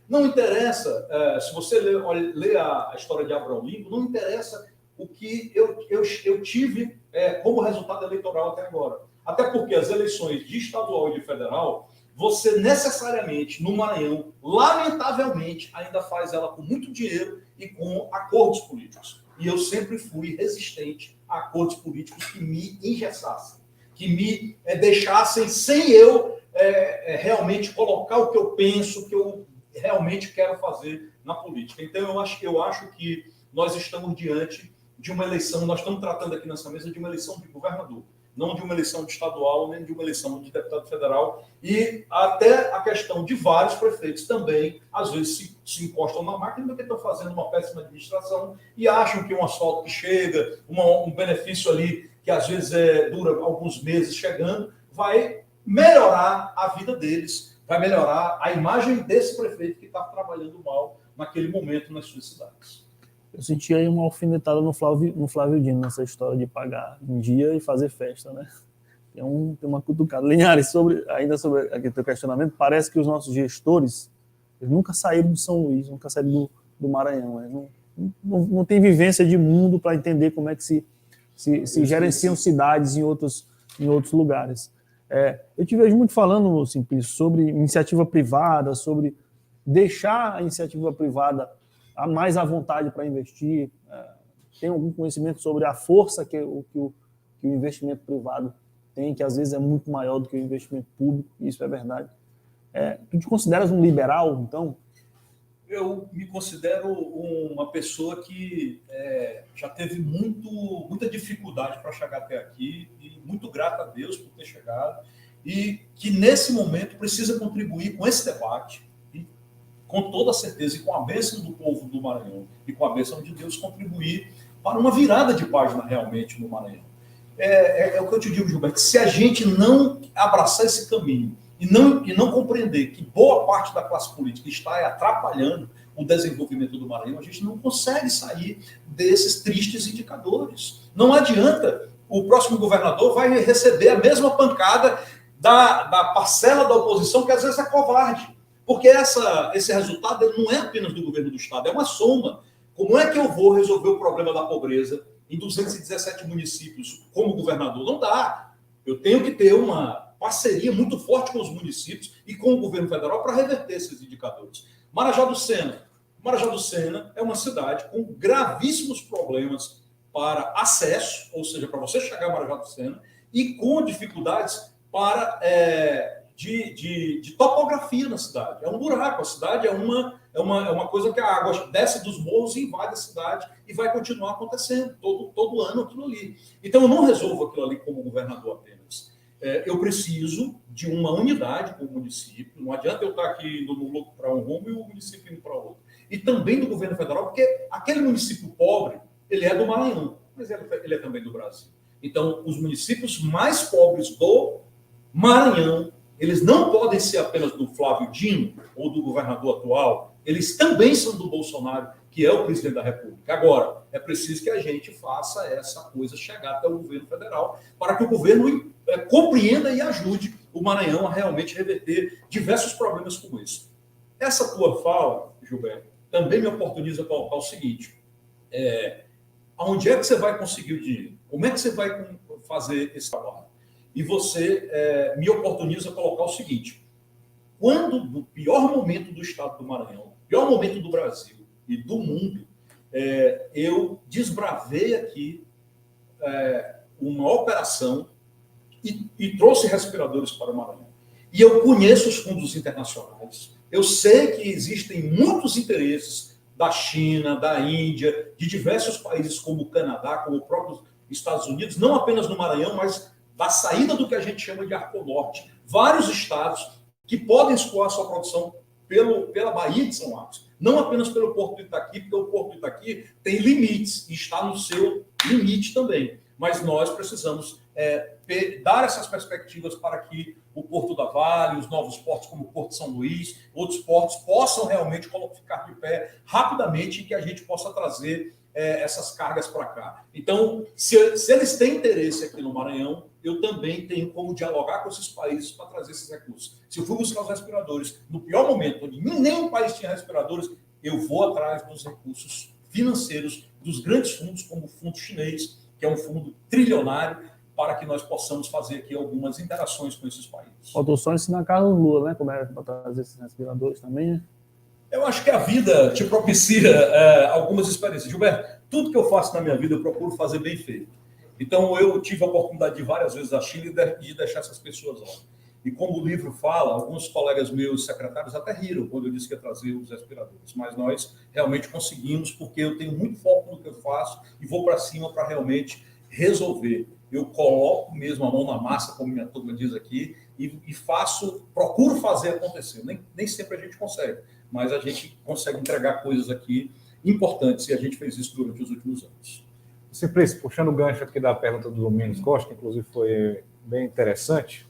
Não interessa, se você lê a história de Abrão Lincoln, não interessa o que eu tive como resultado eleitoral até agora. Até porque as eleições de estadual e de federal, você necessariamente, no Maranhão, lamentavelmente, ainda faz ela com muito dinheiro e com acordos políticos. E eu sempre fui resistente a acordos políticos que me engessassem, que me deixassem sem eu realmente colocar o que eu penso, o que eu realmente quero fazer na política. Então, eu acho que nós estamos diante de uma eleição, nós estamos tratando aqui nessa mesa de uma eleição de governador, não de uma eleição de estadual, nem de uma eleição de deputado federal, e até a questão de vários prefeitos também, às vezes, se encostam na máquina porque estão fazendo uma péssima administração e acham que um asfalto que chega, um benefício ali que às vezes dura alguns meses chegando, vai melhorar a vida deles, vai melhorar a imagem desse prefeito que está trabalhando mal naquele momento nas suas cidades. Eu senti aí uma alfinetada no Flávio Dino, nessa história de pagar em dia e fazer festa, né? Tem uma cutucada. Linhares, ainda sobre aquele teu questionamento, parece que os nossos gestores eles nunca saíram de São Luís, nunca saíram do Maranhão. Não tem vivência de mundo para entender como é que se gerenciam cidades em outros lugares. Eu te vejo muito falando, Simplício, sobre iniciativa privada, sobre deixar a iniciativa privada mais à vontade para investir. Tem algum conhecimento sobre a força que o investimento privado tem, que às vezes é muito maior do que o investimento público, isso é verdade. Tu te consideras um liberal, então? Eu me considero uma pessoa que já teve muita dificuldade para chegar até aqui e muito grata a Deus por ter chegado e que nesse momento precisa contribuir com esse debate e com toda certeza e com a bênção do povo do Maranhão e com a bênção de Deus contribuir para uma virada de página realmente no Maranhão. É o que eu te digo, Gilberto, se a gente não abraçar esse caminho e não compreender que boa parte da classe política está atrapalhando o desenvolvimento do Maranhão, a gente não consegue sair desses tristes indicadores. Não adianta, o próximo governador vai receber a mesma pancada da parcela da oposição, que às vezes é covarde. Porque esse resultado não é apenas do governo do Estado, é uma soma. Como é que eu vou resolver o problema da pobreza em 217 municípios como governador? Não dá. Eu tenho que ter uma parceria muito forte com os municípios e com o governo federal para reverter esses indicadores. Marajó do Sena é uma cidade com gravíssimos problemas para acesso, ou seja, para você chegar a Marajó do Sena, e com dificuldades de topografia na cidade. É um buraco, a cidade é uma coisa que a água desce dos morros e invade a cidade e vai continuar acontecendo todo ano aquilo ali. Então eu não resolvo aquilo ali como governador apenas. Eu preciso de uma unidade com o município, não adianta eu estar aqui indo para um rumo e o município indo para outro. E também do governo federal, porque aquele município pobre, ele é do Maranhão, mas ele é também do Brasil. Então, os municípios mais pobres do Maranhão, eles não podem ser apenas do Flávio Dino ou do governador atual, eles também são do Bolsonaro, que é o presidente da República. Agora, é preciso que a gente faça essa coisa chegar até o governo federal para que o governo compreenda e ajude o Maranhão a realmente reverter diversos problemas como esse. Essa tua fala, Gilberto, também me oportuniza colocar o seguinte. aonde é que você vai conseguir o dinheiro? Como é que você vai fazer esse trabalho? E você me oportuniza colocar o seguinte: quando, no pior momento do estado do Maranhão, pior momento do Brasil e do mundo, eu desbravei aqui uma operação e trouxe respiradores para o Maranhão. E eu conheço os fundos internacionais, eu sei que existem muitos interesses da China, da Índia, de diversos países como o Canadá, como o próprio Estados Unidos, não apenas no Maranhão, mas da saída do que a gente chama de Arco Norte. Vários estados que podem escoar sua produção pela Baía de São Marcos, não apenas pelo Porto do Itaqui, porque o Porto do Itaqui tem limites e está no seu limite também. Mas nós precisamos dar essas perspectivas para que o Porto da Vale, os novos portos como o Porto de São Luís, outros portos possam realmente ficar de pé rapidamente e que a gente possa trazer essas cargas para cá. Então, se eles têm interesse aqui no Maranhão, eu também tenho como dialogar com esses países para trazer esses recursos. Se eu fui buscar os respiradores no pior momento, onde nenhum país tinha respiradores, eu vou atrás dos recursos financeiros dos grandes fundos, como o fundo chinês, que é um fundo trilionário, para que nós possamos fazer aqui algumas interações com esses países. Faltou só ensinar Carlos Lula, né? Como é para trazer esses respiradores também, né? Eu acho que a vida te propicia algumas experiências. Gilberto, tudo que eu faço na minha vida eu procuro fazer bem feito. Então, eu tive a oportunidade de ir várias vezes à China e de deixar essas pessoas lá. E como o livro fala, alguns colegas meus, secretários, até riram quando eu disse que ia trazer os respiradores. Mas nós realmente conseguimos, porque eu tenho muito foco no que eu faço e vou para cima para realmente resolver. Eu coloco mesmo a mão na massa, como minha turma diz aqui, e procuro fazer acontecer. Nem sempre a gente consegue, mas a gente consegue entregar coisas aqui importantes e a gente fez isso durante os últimos anos. Simplício, puxando o gancho aqui da pergunta do Domingos Costa, que inclusive foi bem interessante,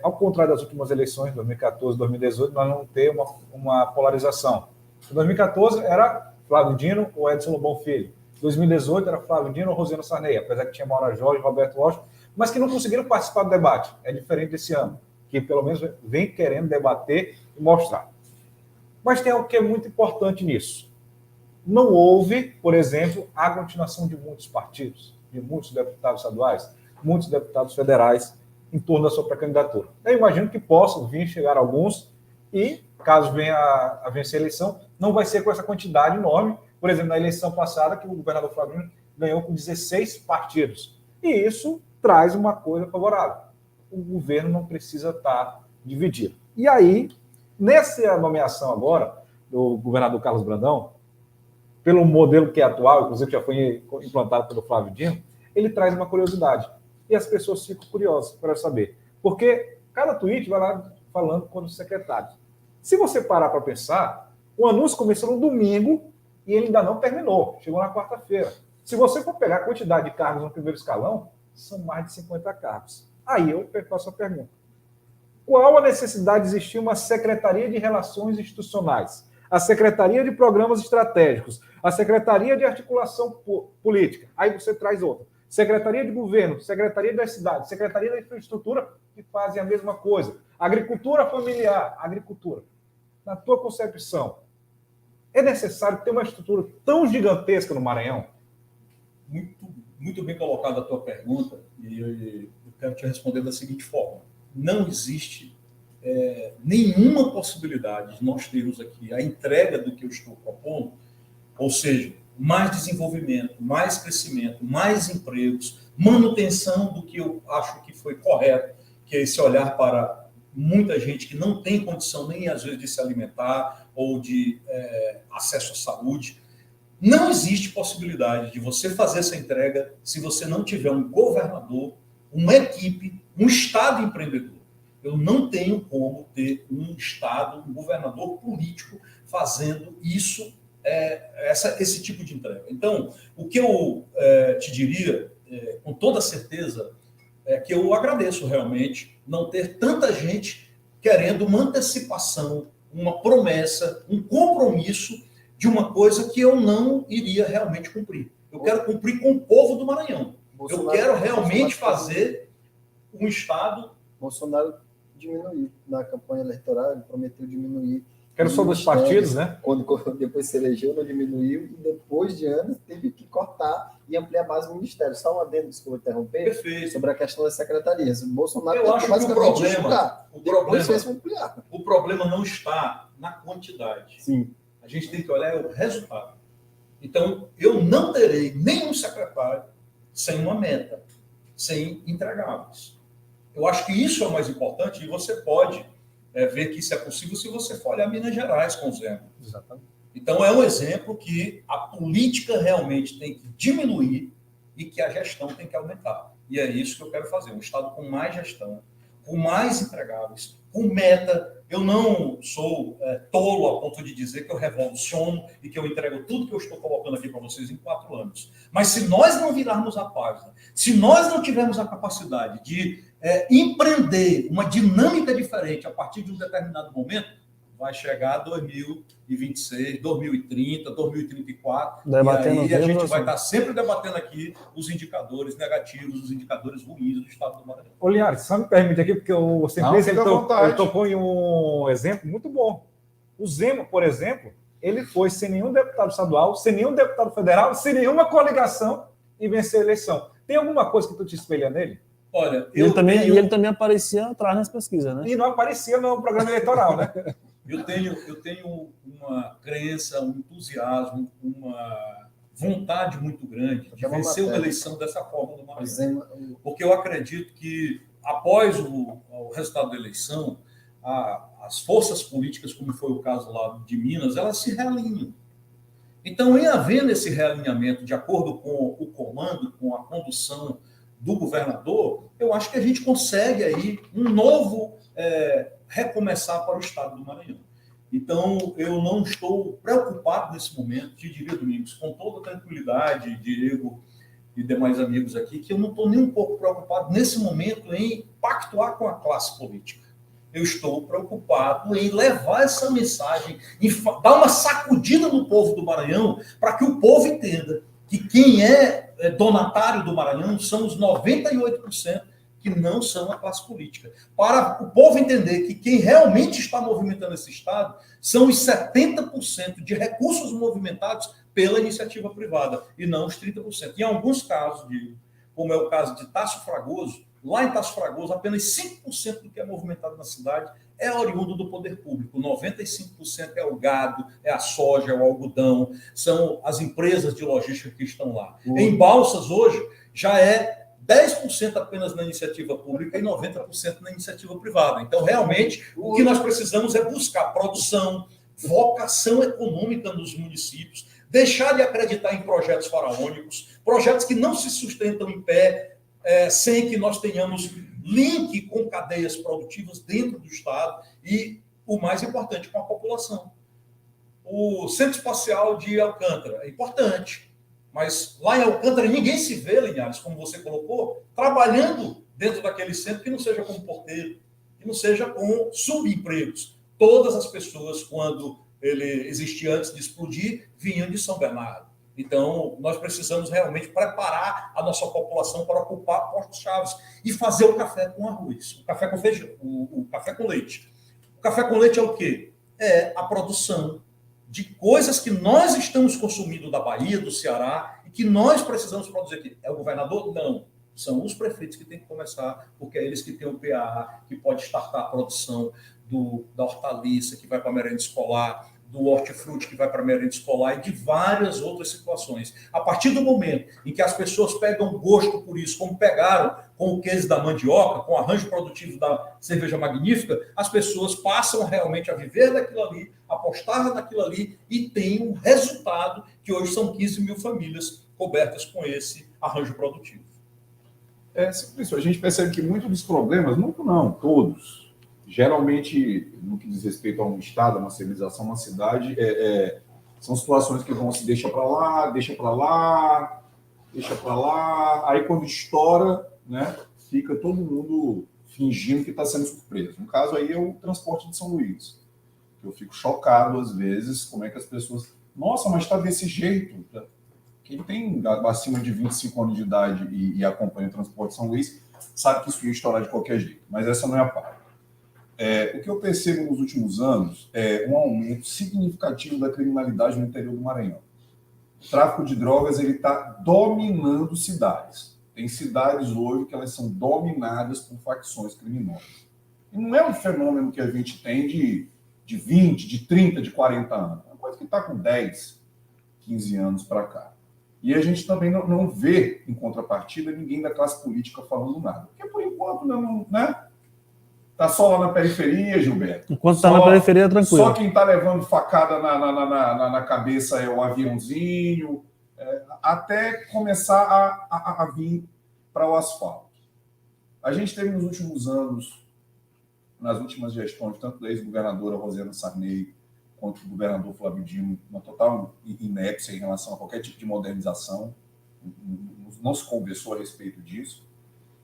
ao contrário das últimas eleições, 2014 e 2018, nós não temos uma polarização. Em 2014 era Flávio Dino ou Edson Lobão Filho. Em 2018 era Flávio Dino ou Rosiano Sarney, apesar que tinha Maura Jorge, Roberto Washington, mas que não conseguiram participar do debate. É diferente desse ano, que pelo menos vem querendo debater e mostrar. Mas tem algo que é muito importante nisso. Não houve, por exemplo, a aglutinação de muitos partidos, de muitos deputados estaduais, muitos deputados federais em torno da sua pré-candidatura. Eu imagino que possam vir chegar alguns e, caso venha a vencer a eleição, não vai ser com essa quantidade enorme. Por exemplo, na eleição passada, que o governador Flávio ganhou com 16 partidos. E isso traz uma coisa favorável. O governo não precisa estar dividido. E aí, nessa nomeação agora, do governador Carlos Brandão, pelo modelo que é atual, inclusive já foi implantado pelo Flávio Dino, ele traz uma curiosidade. E as pessoas ficam curiosas para saber. Porque cada tweet vai lá falando com os secretários. Se você parar para pensar, o anúncio começou no domingo e ele ainda não terminou. Chegou na quarta-feira. Se você for pegar a quantidade de cargos no primeiro escalão, são mais de 50 cargos. Aí eu faço a pergunta. Qual a necessidade de existir uma Secretaria de Relações Institucionais, a Secretaria de Programas Estratégicos, a Secretaria de Articulação Política? Aí você traz outra. Secretaria de Governo, Secretaria das Cidades, Secretaria da Infraestrutura, que fazem a mesma coisa. Agricultura familiar, agricultura. Na tua concepção, é necessário ter uma estrutura tão gigantesca no Maranhão? Muito bem colocada a tua pergunta, e eu quero te responder da seguinte forma. Não existe nenhuma possibilidade de nós termos aqui a entrega do que eu estou propondo, ou seja, mais desenvolvimento, mais crescimento, mais empregos, manutenção do que eu acho que foi correto, que é esse olhar para muita gente que não tem condição nem, às vezes, de se alimentar ou de acesso à saúde. Não existe possibilidade de você fazer essa entrega se você não tiver um governador, uma equipe, um Estado empreendedor. Eu não tenho como ter um Estado, um governador político fazendo isso, esse tipo de entrega. Então, o que eu te diria, com toda certeza, é que eu agradeço realmente não ter tanta gente querendo uma antecipação, uma promessa, um compromisso de uma coisa que eu não iria realmente cumprir. Eu quero cumprir com o povo do Maranhão. Eu quero realmente fazer um Estado... Bolsonaro diminuiu na campanha eleitoral, ele prometeu diminuir Que eram só dois partidos, né? Quando depois se elegeu, não diminuiu, e depois de anos teve que cortar e ampliar mais o ministério. Só um adendo, desculpa interromper, Perfeito. sobre a questão das secretarias. O Bolsonaro Eu acho que o problema não está na quantidade. Sim. A gente tem que olhar o resultado. Então, eu não terei nenhum secretário sem uma meta, sem entregáveis. Eu acho que isso é o mais importante e você pode ver que isso é possível se você for olhar Minas Gerais com o Zema. Exatamente. Então, é um exemplo que a política realmente tem que diminuir e que a gestão tem que aumentar. E é isso que eu quero fazer, um Estado com mais gestão, com mais entregáveis, com meta. Eu não sou tolo a ponto de dizer que eu revoluciono e que eu entrego tudo que eu estou colocando aqui para vocês em 4 anos. Mas se nós não virarmos a página, se nós não tivermos a capacidade de empreender uma dinâmica diferente a partir de um determinado momento, vai chegar 2026, 2030, 2034, Debatendo e aí a gente mesmo, vai assim. estar sempre debatendo aqui os indicadores negativos, os indicadores ruins do Estado do Maranhão. Ô, Linhares, só me permite aqui, porque o Simplício fica à vontade. ele tocou em um exemplo muito bom. O Zema, por exemplo, ele foi sem nenhum deputado estadual, sem nenhum deputado federal, sem nenhuma coligação e venceu a eleição. Tem alguma coisa que tu te espelha nele? Olha, Ele também aparecia atrás nas pesquisas, né? E não aparecia no programa eleitoral, né? Eu tenho uma crença, um entusiasmo, uma vontade muito grande de vencer uma eleição dessa forma no Maranhão. Porque eu acredito que, após o resultado da eleição, as forças políticas, como foi o caso lá de Minas, elas se realinham. Então, em havendo esse realinhamento de acordo com o comando, com a condução do governador, eu acho que a gente consegue aí um novo recomeçar para o Estado do Maranhão. Então, eu não estou preocupado nesse momento, te diria, Domingos, com toda tranquilidade, Diego e demais amigos aqui, que eu não estou nem um pouco preocupado nesse momento em pactuar com a classe política. Eu estou preocupado em levar essa mensagem, em dar uma sacudida no povo do Maranhão, para que o povo entenda que quem é donatário do Maranhão são os 98% que não são a classe política. Para o povo entender que quem realmente está movimentando esse Estado são os 70% de recursos movimentados pela iniciativa privada, e não os 30%. Em alguns casos, como é o caso de Tasso Fragoso, lá em Tasso Fragoso, apenas 5% do que é movimentado na cidade é oriundo do poder público. 95% é o gado, é a soja, é o algodão, são as empresas de logística que estão lá. Em Balsas, hoje, já é 10% apenas na iniciativa pública e 90% na iniciativa privada. Então, realmente, o que nós precisamos é buscar produção, vocação econômica nos municípios, deixar de acreditar em projetos faraônicos, projetos que não se sustentam em pé, sem que nós tenhamos link com cadeias produtivas dentro do Estado e, o mais importante, com a população. O Centro Espacial de Alcântara é importante, mas lá em Alcântara ninguém se vê, Linhares, como você colocou, trabalhando dentro daquele centro que não seja como porteiro, que não seja com subempregos. Todas as pessoas, quando ele existia antes de explodir, vinham de São Bernardo. Então, nós precisamos realmente preparar a nossa população para ocupar postos-chave e fazer o café com arroz, o café com feijão, o café com leite. O café com leite é o quê? É a produção de coisas que nós estamos consumindo da Bahia, do Ceará, e que nós precisamos produzir aqui. É o governador? Não. São os prefeitos que têm que começar, porque é eles que têm o PA, que pode startar a produção da hortaliça, que vai para a merenda escolar, do hortifruti que vai para a merenda escolar e de várias outras situações. A partir do momento em que as pessoas pegam gosto por isso, como pegaram com o case da mandioca, com o arranjo produtivo da cerveja magnífica, as pessoas passam realmente a viver daquilo ali, apostar naquilo ali e tem um resultado que hoje são 15 mil famílias cobertas com esse arranjo produtivo. Isso, a gente percebe que muitos dos problemas, não, todos, geralmente, no que diz respeito a um estado, a uma civilização, uma cidade, são situações que vão se deixa para lá, aí quando estoura, né, fica todo mundo fingindo que está sendo surpreso. No caso aí é o transporte de São Luís. Eu fico chocado, às vezes, como é que as pessoas... Nossa, mas está desse jeito. Quem tem acima de 25 anos de idade e acompanha o transporte de São Luís sabe que isso ia estourar de qualquer jeito. Mas essa não é a parte. O que eu percebo nos últimos anos é um aumento significativo da criminalidade no interior do Maranhão. O tráfico de drogas está dominando cidades. Tem cidades hoje que elas são dominadas por facções criminosas. E não é um fenômeno que a gente tem de 20, de 30, de 40 anos. É uma coisa que está com 10, 15 anos para cá. E a gente também não vê, em contrapartida, ninguém da classe política falando nada. Porque, por enquanto, não, né? Está só lá na periferia, Gilberto. Enquanto está na periferia, é tranquilo. Só quem está levando facada na cabeça é o aviãozinho, até começar a vir para o asfalto. A gente teve nos últimos anos, nas últimas gestões, tanto da ex-governadora Rosiana Sarney, quanto do governador Flávio Dino, uma total inépcia em relação a qualquer tipo de modernização. Não se conversou a respeito disso.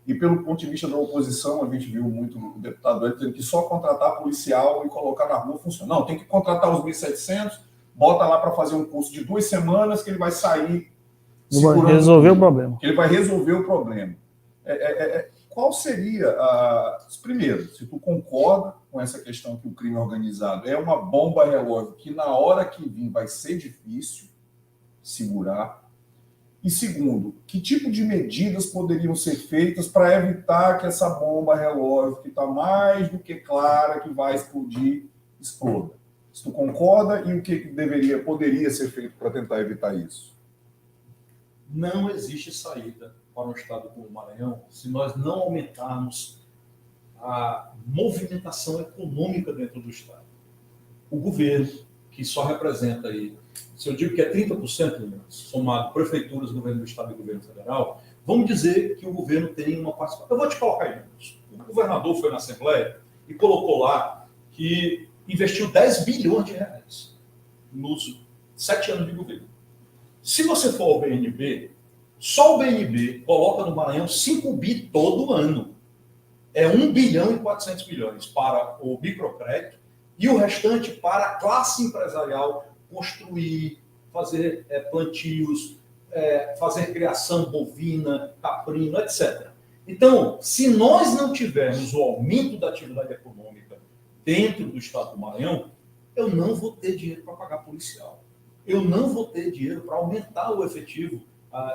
E pelo ponto de vista da oposição, a gente viu muito o deputado dizendo que só contratar policial e colocar na rua funciona. Não, tem que contratar os 1.700, bota lá para fazer um curso de 2 semanas que ele vai sair segurando resolver o problema. Ele vai resolver o problema. Qual seria primeiro, se tu concorda com essa questão que o crime organizado é uma bomba relógio que na hora que vir vai ser difícil segurar? E segundo, que tipo de medidas poderiam ser feitas para evitar que essa bomba relógio, que está mais do que clara que vai explodir, exploda? Se tu concorda, e o que poderia ser feito para tentar evitar isso? Não existe saída para um estado como o Maranhão se nós não aumentarmos a movimentação econômica dentro do estado. O governo, que só representa aí, se eu digo que é 30%, somado prefeituras, governo do estado e governo federal, vamos dizer que o governo tem uma participação. Eu vou te colocar aí. O governador foi na Assembleia e colocou lá que investiu 10 bilhões de reais nos 7 anos de governo. Se você for ao BNB, só o BNB coloca no Maranhão 5 bi todo ano. É 1 bilhão e 400 milhões para o microcrédito e o restante para a classe empresarial construir, fazer plantios, fazer criação bovina, caprino, etc. Então, se nós não tivermos o aumento da atividade econômica dentro do estado do Maranhão, eu não vou ter dinheiro para pagar policial. Eu não vou ter dinheiro para aumentar o efetivo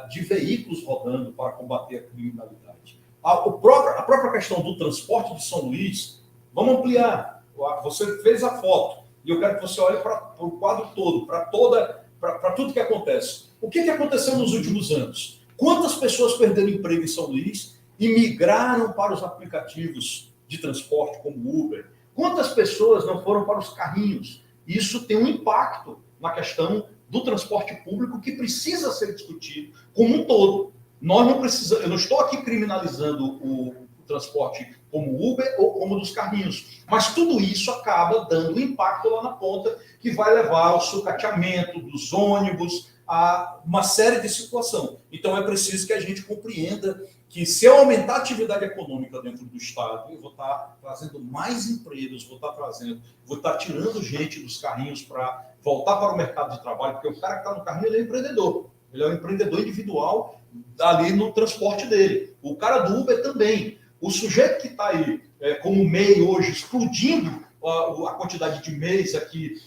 de veículos rodando para combater a criminalidade. A própria questão do transporte de São Luís, vamos ampliar. Você fez a foto, e eu quero que você olhe para o quadro todo, para tudo que acontece. O que aconteceu nos últimos anos? Quantas pessoas perderam emprego em São Luís e migraram para os aplicativos de transporte como Uber? Quantas pessoas não foram para os carrinhos? Isso tem um impacto na questão do transporte público que precisa ser discutido como um todo. Nós não precisamos, eu não estou aqui criminalizando o transporte como Uber ou como dos carrinhos, mas tudo isso acaba dando impacto lá na ponta que vai levar ao sucateamento dos ônibus, a uma série de situações. Então é preciso que a gente compreenda que se eu aumentar a atividade econômica dentro do estado, eu vou estar trazendo mais empregos, vou estar tirando gente dos carrinhos para voltar para o mercado de trabalho, porque o cara que está no carrinho, ele é empreendedor. Ele é um empreendedor individual ali no transporte dele. O cara do Uber também. O sujeito que está aí como MEI hoje, explodindo a quantidade de MEIs aqui,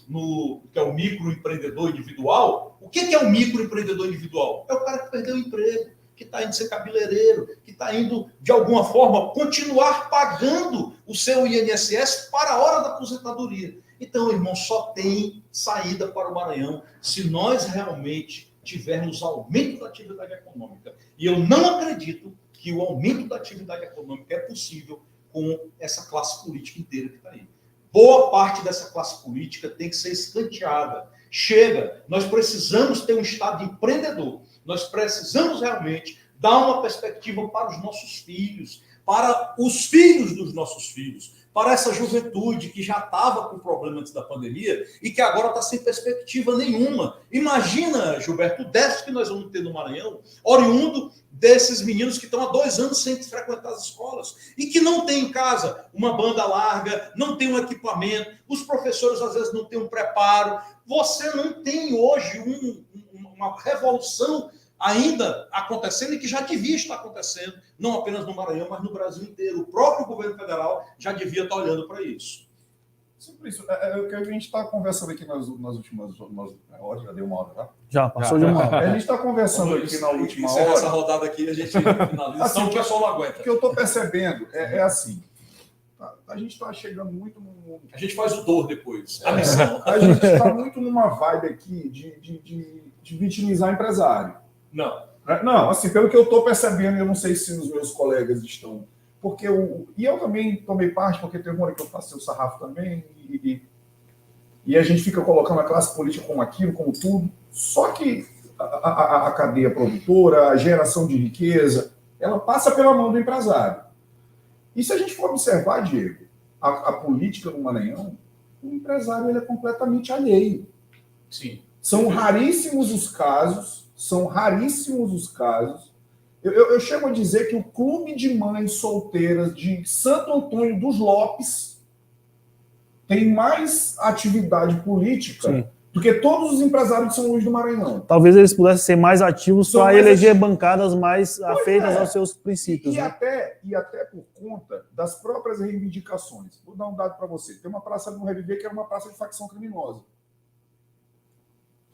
que é o microempreendedor individual. O que é o microempreendedor individual? É o cara que perdeu o emprego, que está indo ser cabeleireiro, que está indo, de alguma forma, continuar pagando o seu INSS para a hora da aposentadoria. Então, irmão, só tem saída para o Maranhão se nós realmente tivermos aumento da atividade econômica. E eu não acredito que o aumento da atividade econômica é possível com essa classe política inteira que está aí. Boa parte dessa classe política tem que ser escanteada. Chega, nós precisamos ter um Estado empreendedor. Nós precisamos realmente dar uma perspectiva para os nossos filhos, para os filhos dos nossos filhos, para essa juventude que já estava com problema antes da pandemia e que agora está sem perspectiva nenhuma. Imagina, Gilberto, o déficit que nós vamos ter no Maranhão, oriundo desses meninos que estão há 2 anos sem frequentar as escolas e que não tem em casa uma banda larga, não tem um equipamento, os professores às vezes não têm um preparo. Você não tem hoje uma revolução ainda acontecendo e que já devia estar acontecendo, não apenas no Maranhão, mas no Brasil inteiro. O próprio governo federal já devia estar olhando para isso. Simples. É o que a gente está conversando aqui nas últimas horas, já deu uma hora, tá? Já, passou de uma hora. A gente está conversando aqui na última hora. Essa rodada aqui a gente finaliza. Assim, Não, o pessoal não aguenta. O que eu estou percebendo é assim, a gente está chegando muito no... A gente faz o dor depois. A missão. A gente está muito numa vibe aqui de vitimizar empresário. Não, assim, pelo que eu estou percebendo, eu não sei se os meus colegas estão... Porque e eu também tomei parte, porque teve uma hora que eu passei o sarrafo também, e a gente fica colocando a classe política como aquilo, como tudo. Só que a cadeia produtora, a geração de riqueza, ela passa pela mão do empresário. E se a gente for observar, Diego, a política no Maranhão, o empresário ele é completamente alheio. Sim. São raríssimos os casos. Eu chego a dizer que o clube de mães solteiras de Santo Antônio dos Lopes tem mais atividade política do que todos os empresários de São Luís do Maranhão. Talvez eles pudessem ser mais ativos para eleger bancadas mais afeitas aos seus princípios. E até por conta das próprias reivindicações. Vou dar um dado para você. Tem uma praça no Reviver que era uma praça de facção criminosa.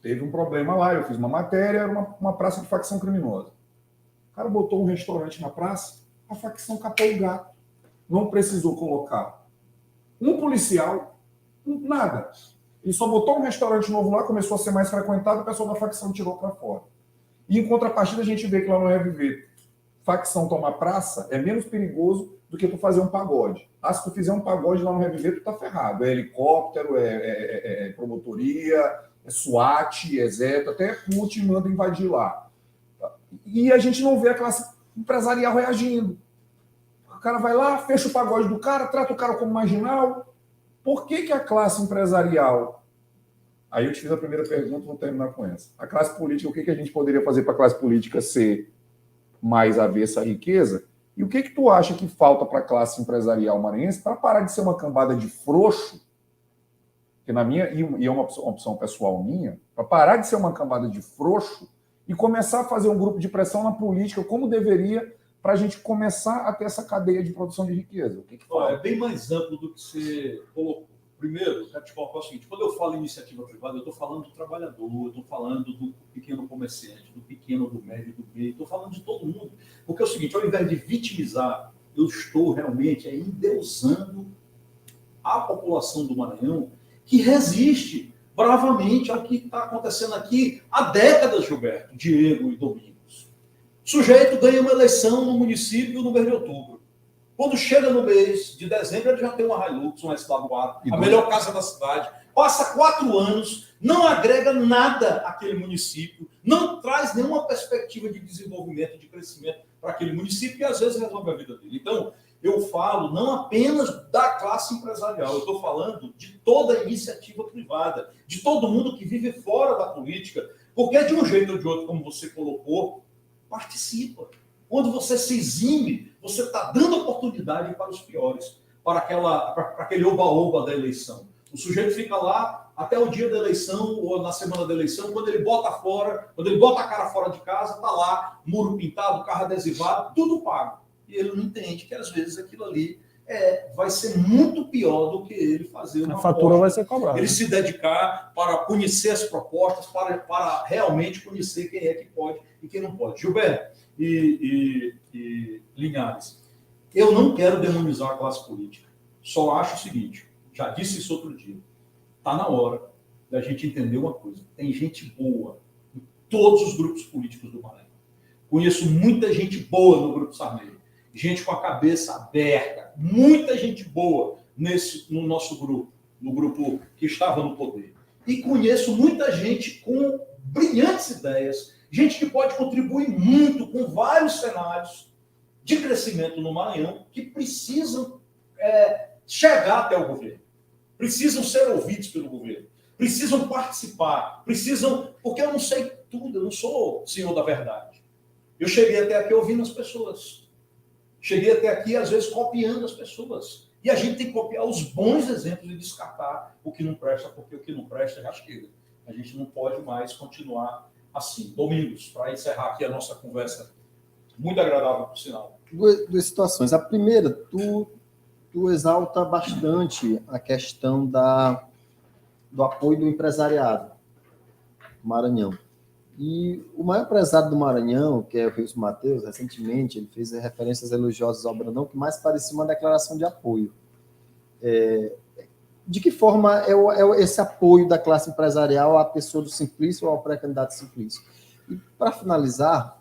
Teve um problema lá, eu fiz uma matéria, era uma praça de facção criminosa. O cara botou um restaurante na praça, a facção capou o gato. Não precisou colocar um policial, nada. Ele só botou um restaurante novo lá, começou a ser mais frequentado, o pessoal da facção tirou para fora. E em contrapartida, a gente vê que lá no Reviver, facção tomar praça é menos perigoso do que tu fazer um pagode. Se tu fizer um pagode lá no Reviver, tu tá ferrado. É helicóptero, é promotoria, é SWAT, é Zeta, até CUT manda invadir lá. E a gente não vê a classe empresarial reagindo. O cara vai lá, fecha o pagode do cara, trata o cara como marginal. Por que a classe empresarial... Aí eu te fiz a primeira pergunta, vou terminar com essa. A classe política, o que a gente poderia fazer para a classe política ser mais avessa à riqueza? E o que tu acha que falta para a classe empresarial maranhense para parar de ser uma cambada de frouxo, que na minha, e é uma opção pessoal minha, para parar de ser uma cambada de frouxo e começar a fazer um grupo de pressão na política, como deveria, para a gente começar a ter essa cadeia de produção de riqueza? O que falta? É bem mais amplo do que você colocou. Primeiro, eu quero te colocar o seguinte, quando eu falo em iniciativa privada, eu estou falando do trabalhador, eu estou falando do pequeno comerciante, do pequeno, do médio, do meio, estou falando de todo mundo. Porque é o seguinte, ao invés de vitimizar, eu estou realmente endeusando a população do Maranhão, que resiste bravamente ao que está acontecendo aqui há décadas, Gilberto, Diego e Domingos. O sujeito ganha uma eleição no município no mês de outubro. Quando chega no mês de dezembro, ele já tem uma Hilux, uma SW4, a melhor casa da cidade. Passa 4 anos, não agrega nada àquele município, não traz nenhuma perspectiva de desenvolvimento, de crescimento para aquele município e às vezes resolve a vida dele. Então, eu falo não apenas da classe empresarial, eu estou falando de toda a iniciativa privada, de todo mundo que vive fora da política, porque de um jeito ou de outro, como você colocou, participa. Quando você se exime, você está dando oportunidade para os piores, para aquele oba-oba da eleição. O sujeito fica lá até o dia da eleição ou na semana da eleição, quando ele bota fora, quando ele bota a cara fora de casa, está lá, muro pintado, carro adesivado, tudo pago. E ele não entende que às vezes aquilo ali vai ser muito pior do que ele fazer uma a fatura vai ser cobrada. Ele se dedicar para conhecer as propostas, para realmente conhecer quem é que pode e quem não pode. Gilberto e Linhares, eu não quero demonizar a classe política. Só acho o seguinte, já disse isso outro dia, está na hora da gente entender uma coisa. Tem gente boa em todos os grupos políticos do Maranhão. Conheço muita gente boa no Grupo Sarney. Gente com a cabeça aberta, muita gente boa no nosso grupo, no grupo que estava no poder. E conheço muita gente com brilhantes ideias, gente que pode contribuir muito com vários cenários de crescimento no Maranhão que precisam chegar até o governo, precisam ser ouvidos pelo governo, precisam participar, porque eu não sei tudo, eu não sou senhor da verdade. Eu cheguei até aqui ouvindo as pessoas. Cheguei até aqui, às vezes, copiando as pessoas. E a gente tem que copiar os bons exemplos e descartar o que não presta, porque o que não presta já chega. A gente não pode mais continuar assim, Domingos, para encerrar aqui a nossa conversa, muito agradável, por sinal. Duas situações. A primeira, tu exalta bastante a questão do apoio do empresariado do Maranhão. E o maior empresário do Maranhão, que é o Wilson Matheus, recentemente, ele fez referências elogiosas ao Brandão, que mais parecia uma declaração de apoio. De que forma é esse apoio da classe empresarial à pessoa do Simplício ou ao pré-candidato Simplício? E, para finalizar,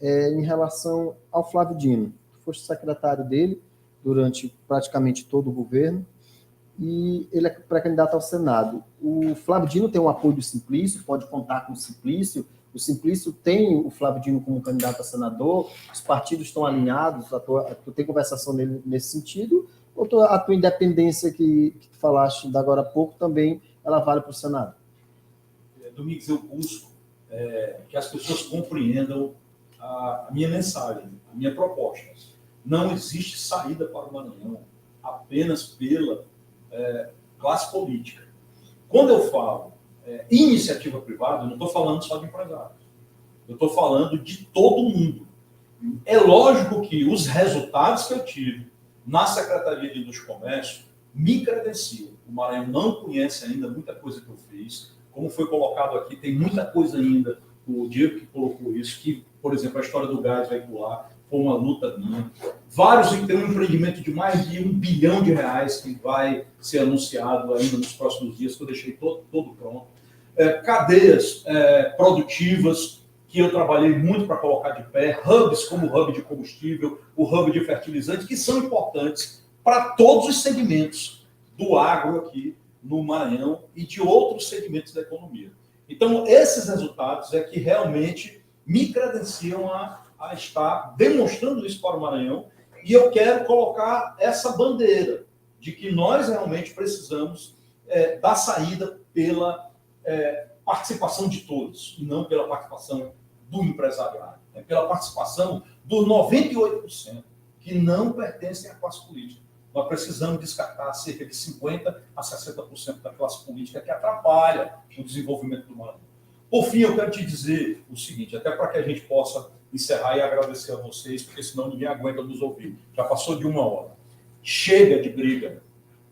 em relação ao Flávio Dino, que foste secretário dele durante praticamente todo o governo, e ele é pré-candidato ao Senado. O Flávio Dino tem o apoio do Simplício, pode contar com o Simplício tem o Flávio Dino como candidato a senador, os partidos estão alinhados, tu tem conversação nesse sentido, ou a tua independência que tu falaste da agora há pouco também, ela vale para o Senado? Domingos, eu busco que as pessoas compreendam a minha mensagem, a minha proposta. Não existe saída para o Maranhão apenas pela classe política. Quando eu falo iniciativa privada, eu não estou falando só de empresários. Eu estou falando de todo mundo. É lógico que os resultados que eu tive na Secretaria de Indústria e Comércio me credenciam. O Maranhão não conhece ainda muita coisa que eu fiz. Como foi colocado aqui, tem muita coisa ainda. O Diego que colocou isso, que, por exemplo, a história do gás veicular foi uma luta minha. Tem um empreendimento de mais de R$1 bilhão que vai ser anunciado ainda nos próximos dias, que eu deixei todo pronto. Cadeias produtivas que eu trabalhei muito para colocar de pé, hubs como o hub de combustível, o hub de fertilizante, que são importantes para todos os segmentos do agro aqui no Maranhão e de outros segmentos da economia. Então, esses resultados é que realmente me credenciam a estar demonstrando isso para o Maranhão, e eu quero colocar essa bandeira de que nós realmente precisamos dar saída pela participação de todos, e não pela participação do empresariado, pela participação dos 98% que não pertencem à classe política. Nós precisamos descartar cerca de 50% a 60% da classe política que atrapalha o desenvolvimento do Maranhão. Por fim, eu quero te dizer o seguinte, até para que a gente possa encerrar e agradecer a vocês, porque senão ninguém aguenta nos ouvir. Já passou de 1 hora. Chega de briga.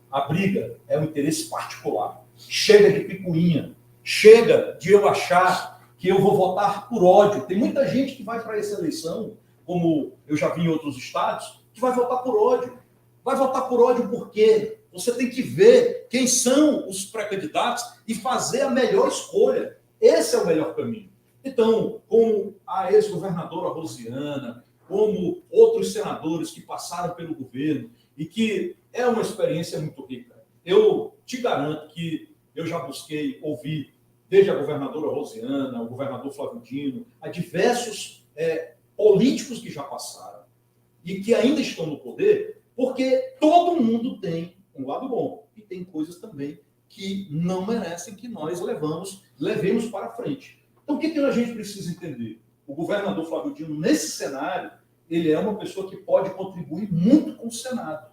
A briga é um interesse particular. Chega de picuinha. Chega de eu achar que eu vou votar por ódio. Tem muita gente que vai para essa eleição, como eu já vi em outros estados, que vai votar por ódio. Vai votar por ódio por quê? Você tem que ver quem são os pré-candidatos e fazer a melhor escolha. Esse é o melhor caminho. Então, como a ex-governadora Rosiana, como outros senadores que passaram pelo governo e que é uma experiência muito rica. Eu te garanto que eu já busquei ouvir, desde a governadora Rosiana, o governador Flávio Dino, a diversos políticos que já passaram e que ainda estão no poder, porque todo mundo tem um lado bom e tem coisas também que não merecem que nós levemos para frente. Então, o que a gente precisa entender? O governador Flávio Dino, nesse cenário, ele é uma pessoa que pode contribuir muito com o Senado.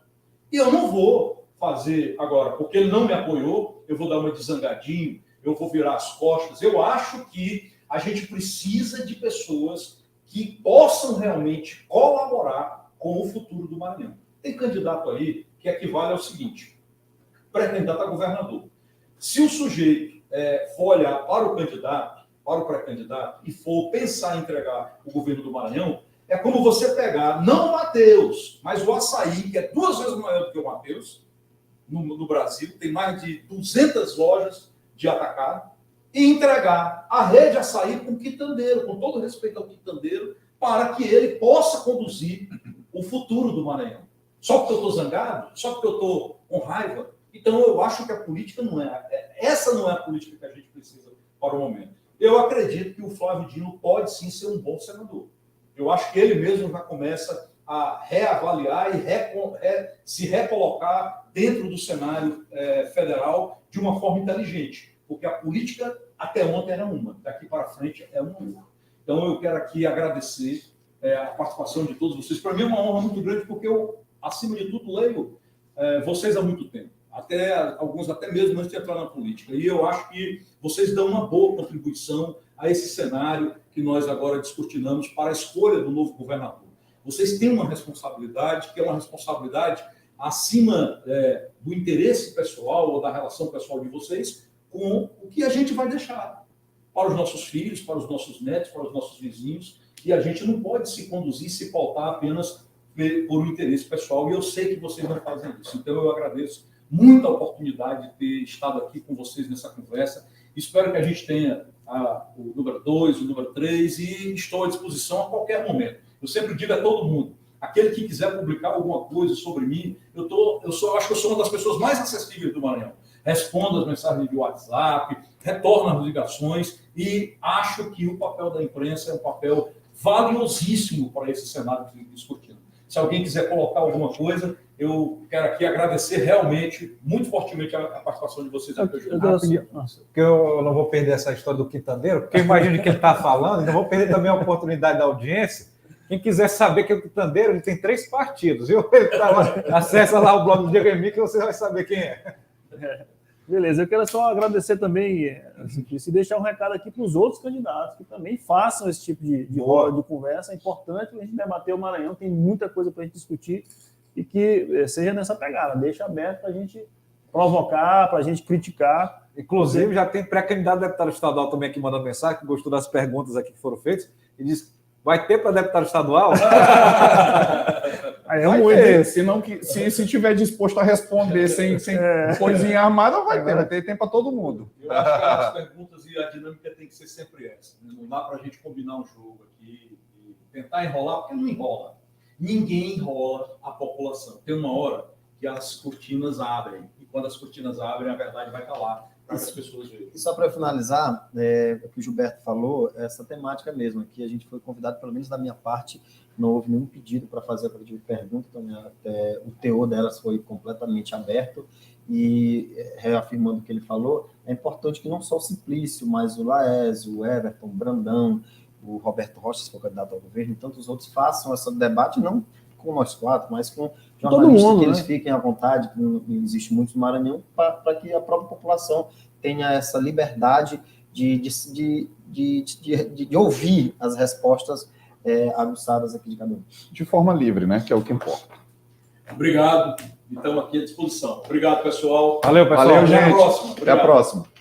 E eu não vou fazer agora, porque ele não me apoiou, eu vou dar uma de zangadinho, eu vou virar as costas. Eu acho que a gente precisa de pessoas que possam realmente colaborar com o futuro do Maranhão. Tem candidato aí que equivale ao seguinte, pré-candidato a governador. Se o sujeito for olhar para o candidato, para o pré-candidato, e for pensar em entregar o governo do Maranhão, é como você pegar, não o Matheus, mas o Açaí, que é 2 vezes maior do que o Matheus, no Brasil, tem mais de 200 lojas de atacado, e entregar a rede Açaí com o quitandeiro, com todo respeito ao quitandeiro, para que ele possa conduzir o futuro do Maranhão. Só porque eu estou zangado? Só porque eu estou com raiva? Então, eu acho que a política essa não é a política que a gente precisa para o momento. Eu acredito que o Flávio Dino pode sim ser um bom senador. Eu acho que ele mesmo já começa a reavaliar e se recolocar dentro do cenário federal de uma forma inteligente, porque a política até ontem era uma, daqui para frente é uma outra. Então, eu quero aqui agradecer a participação de todos vocês. Para mim é uma honra muito grande, porque eu, acima de tudo, leio vocês há muito tempo. Há alguns até mesmo antes de entrar na política. E eu acho que vocês dão uma boa contribuição a esse cenário que nós agora descortinamos para a escolha do novo governador. Vocês têm uma responsabilidade, que é uma responsabilidade acima do interesse pessoal ou da relação pessoal de vocês com o que a gente vai deixar para os nossos filhos, para os nossos netos, para os nossos vizinhos. E a gente não pode se conduzir, se pautar apenas por um interesse pessoal. E eu sei que vocês não fazem isso. Então, eu agradeço muito a oportunidade de ter estado aqui com vocês nessa conversa. Espero que a gente tenha o número 2, o número 3, e estou à disposição a qualquer momento. Eu sempre digo a todo mundo, aquele que quiser publicar alguma coisa sobre mim, eu acho que eu sou uma das pessoas mais acessíveis do Maranhão. Respondo as mensagens de WhatsApp, retorno as ligações, e acho que o papel da imprensa é um papel valiosíssimo para esse cenário que estamos discutindo. Se alguém quiser colocar alguma coisa, eu quero aqui agradecer realmente, muito fortemente, a participação de vocês aqui hoje. Porque eu não vou perder essa história do quitandeiro, porque eu imagino que ele está falando, e não vou perder também a oportunidade da audiência. Quem quiser saber que é o quitandeiro, ele tem 3 partidos, viu? Ele tá lá, acessa lá o blog do Diego Henrique que você vai saber quem é. Beleza, eu quero só agradecer também, se deixar um recado aqui para os outros candidatos, que também façam esse tipo de roda de conversa. É importante a gente debater o Maranhão, tem muita coisa para a gente discutir, e que seja nessa pegada, deixa aberto para a gente provocar, para a gente criticar. Inclusive, já tem pré-candidato a deputado estadual também aqui mandando mensagem, que gostou das perguntas aqui que foram feitas, e disse: vai ter para deputado estadual? Aí Vai ter, se tiver disposto a responder sem coisinha armada, vai ter tempo para todo mundo. Eu acho que as perguntas e a dinâmica tem que ser sempre essa. Não dá para a gente combinar um jogo aqui e tentar enrolar, porque não enrola. Ninguém enrola a população. Tem uma hora que as cortinas abrem, e quando as cortinas abrem, a verdade vai estar lá, para que as pessoas vejam. E só para finalizar, o que o Gilberto falou, essa temática mesmo, que a gente foi convidado, pelo menos da minha parte, não houve nenhum pedido para fazer a coletiva de pergunta, então o teor delas foi completamente aberto, e reafirmando o que ele falou, é importante que não só o Simplício, mas o Laésio, o Everton, o Brandão, o Roberto Rocha, se for candidato ao governo, e tantos outros façam esse debate, não com nós 4, mas com jornalistas, todo mundo, que eles fiquem à vontade, que não existe muito no Maranhão, para que a própria população tenha essa liberdade de ouvir as respostas aguçadas aqui de cada um. De forma livre, né? Que é o que importa. Obrigado. Estamos aqui à disposição. Obrigado, pessoal. Valeu, pessoal. Valeu, gente. Até a próxima. Até a próxima.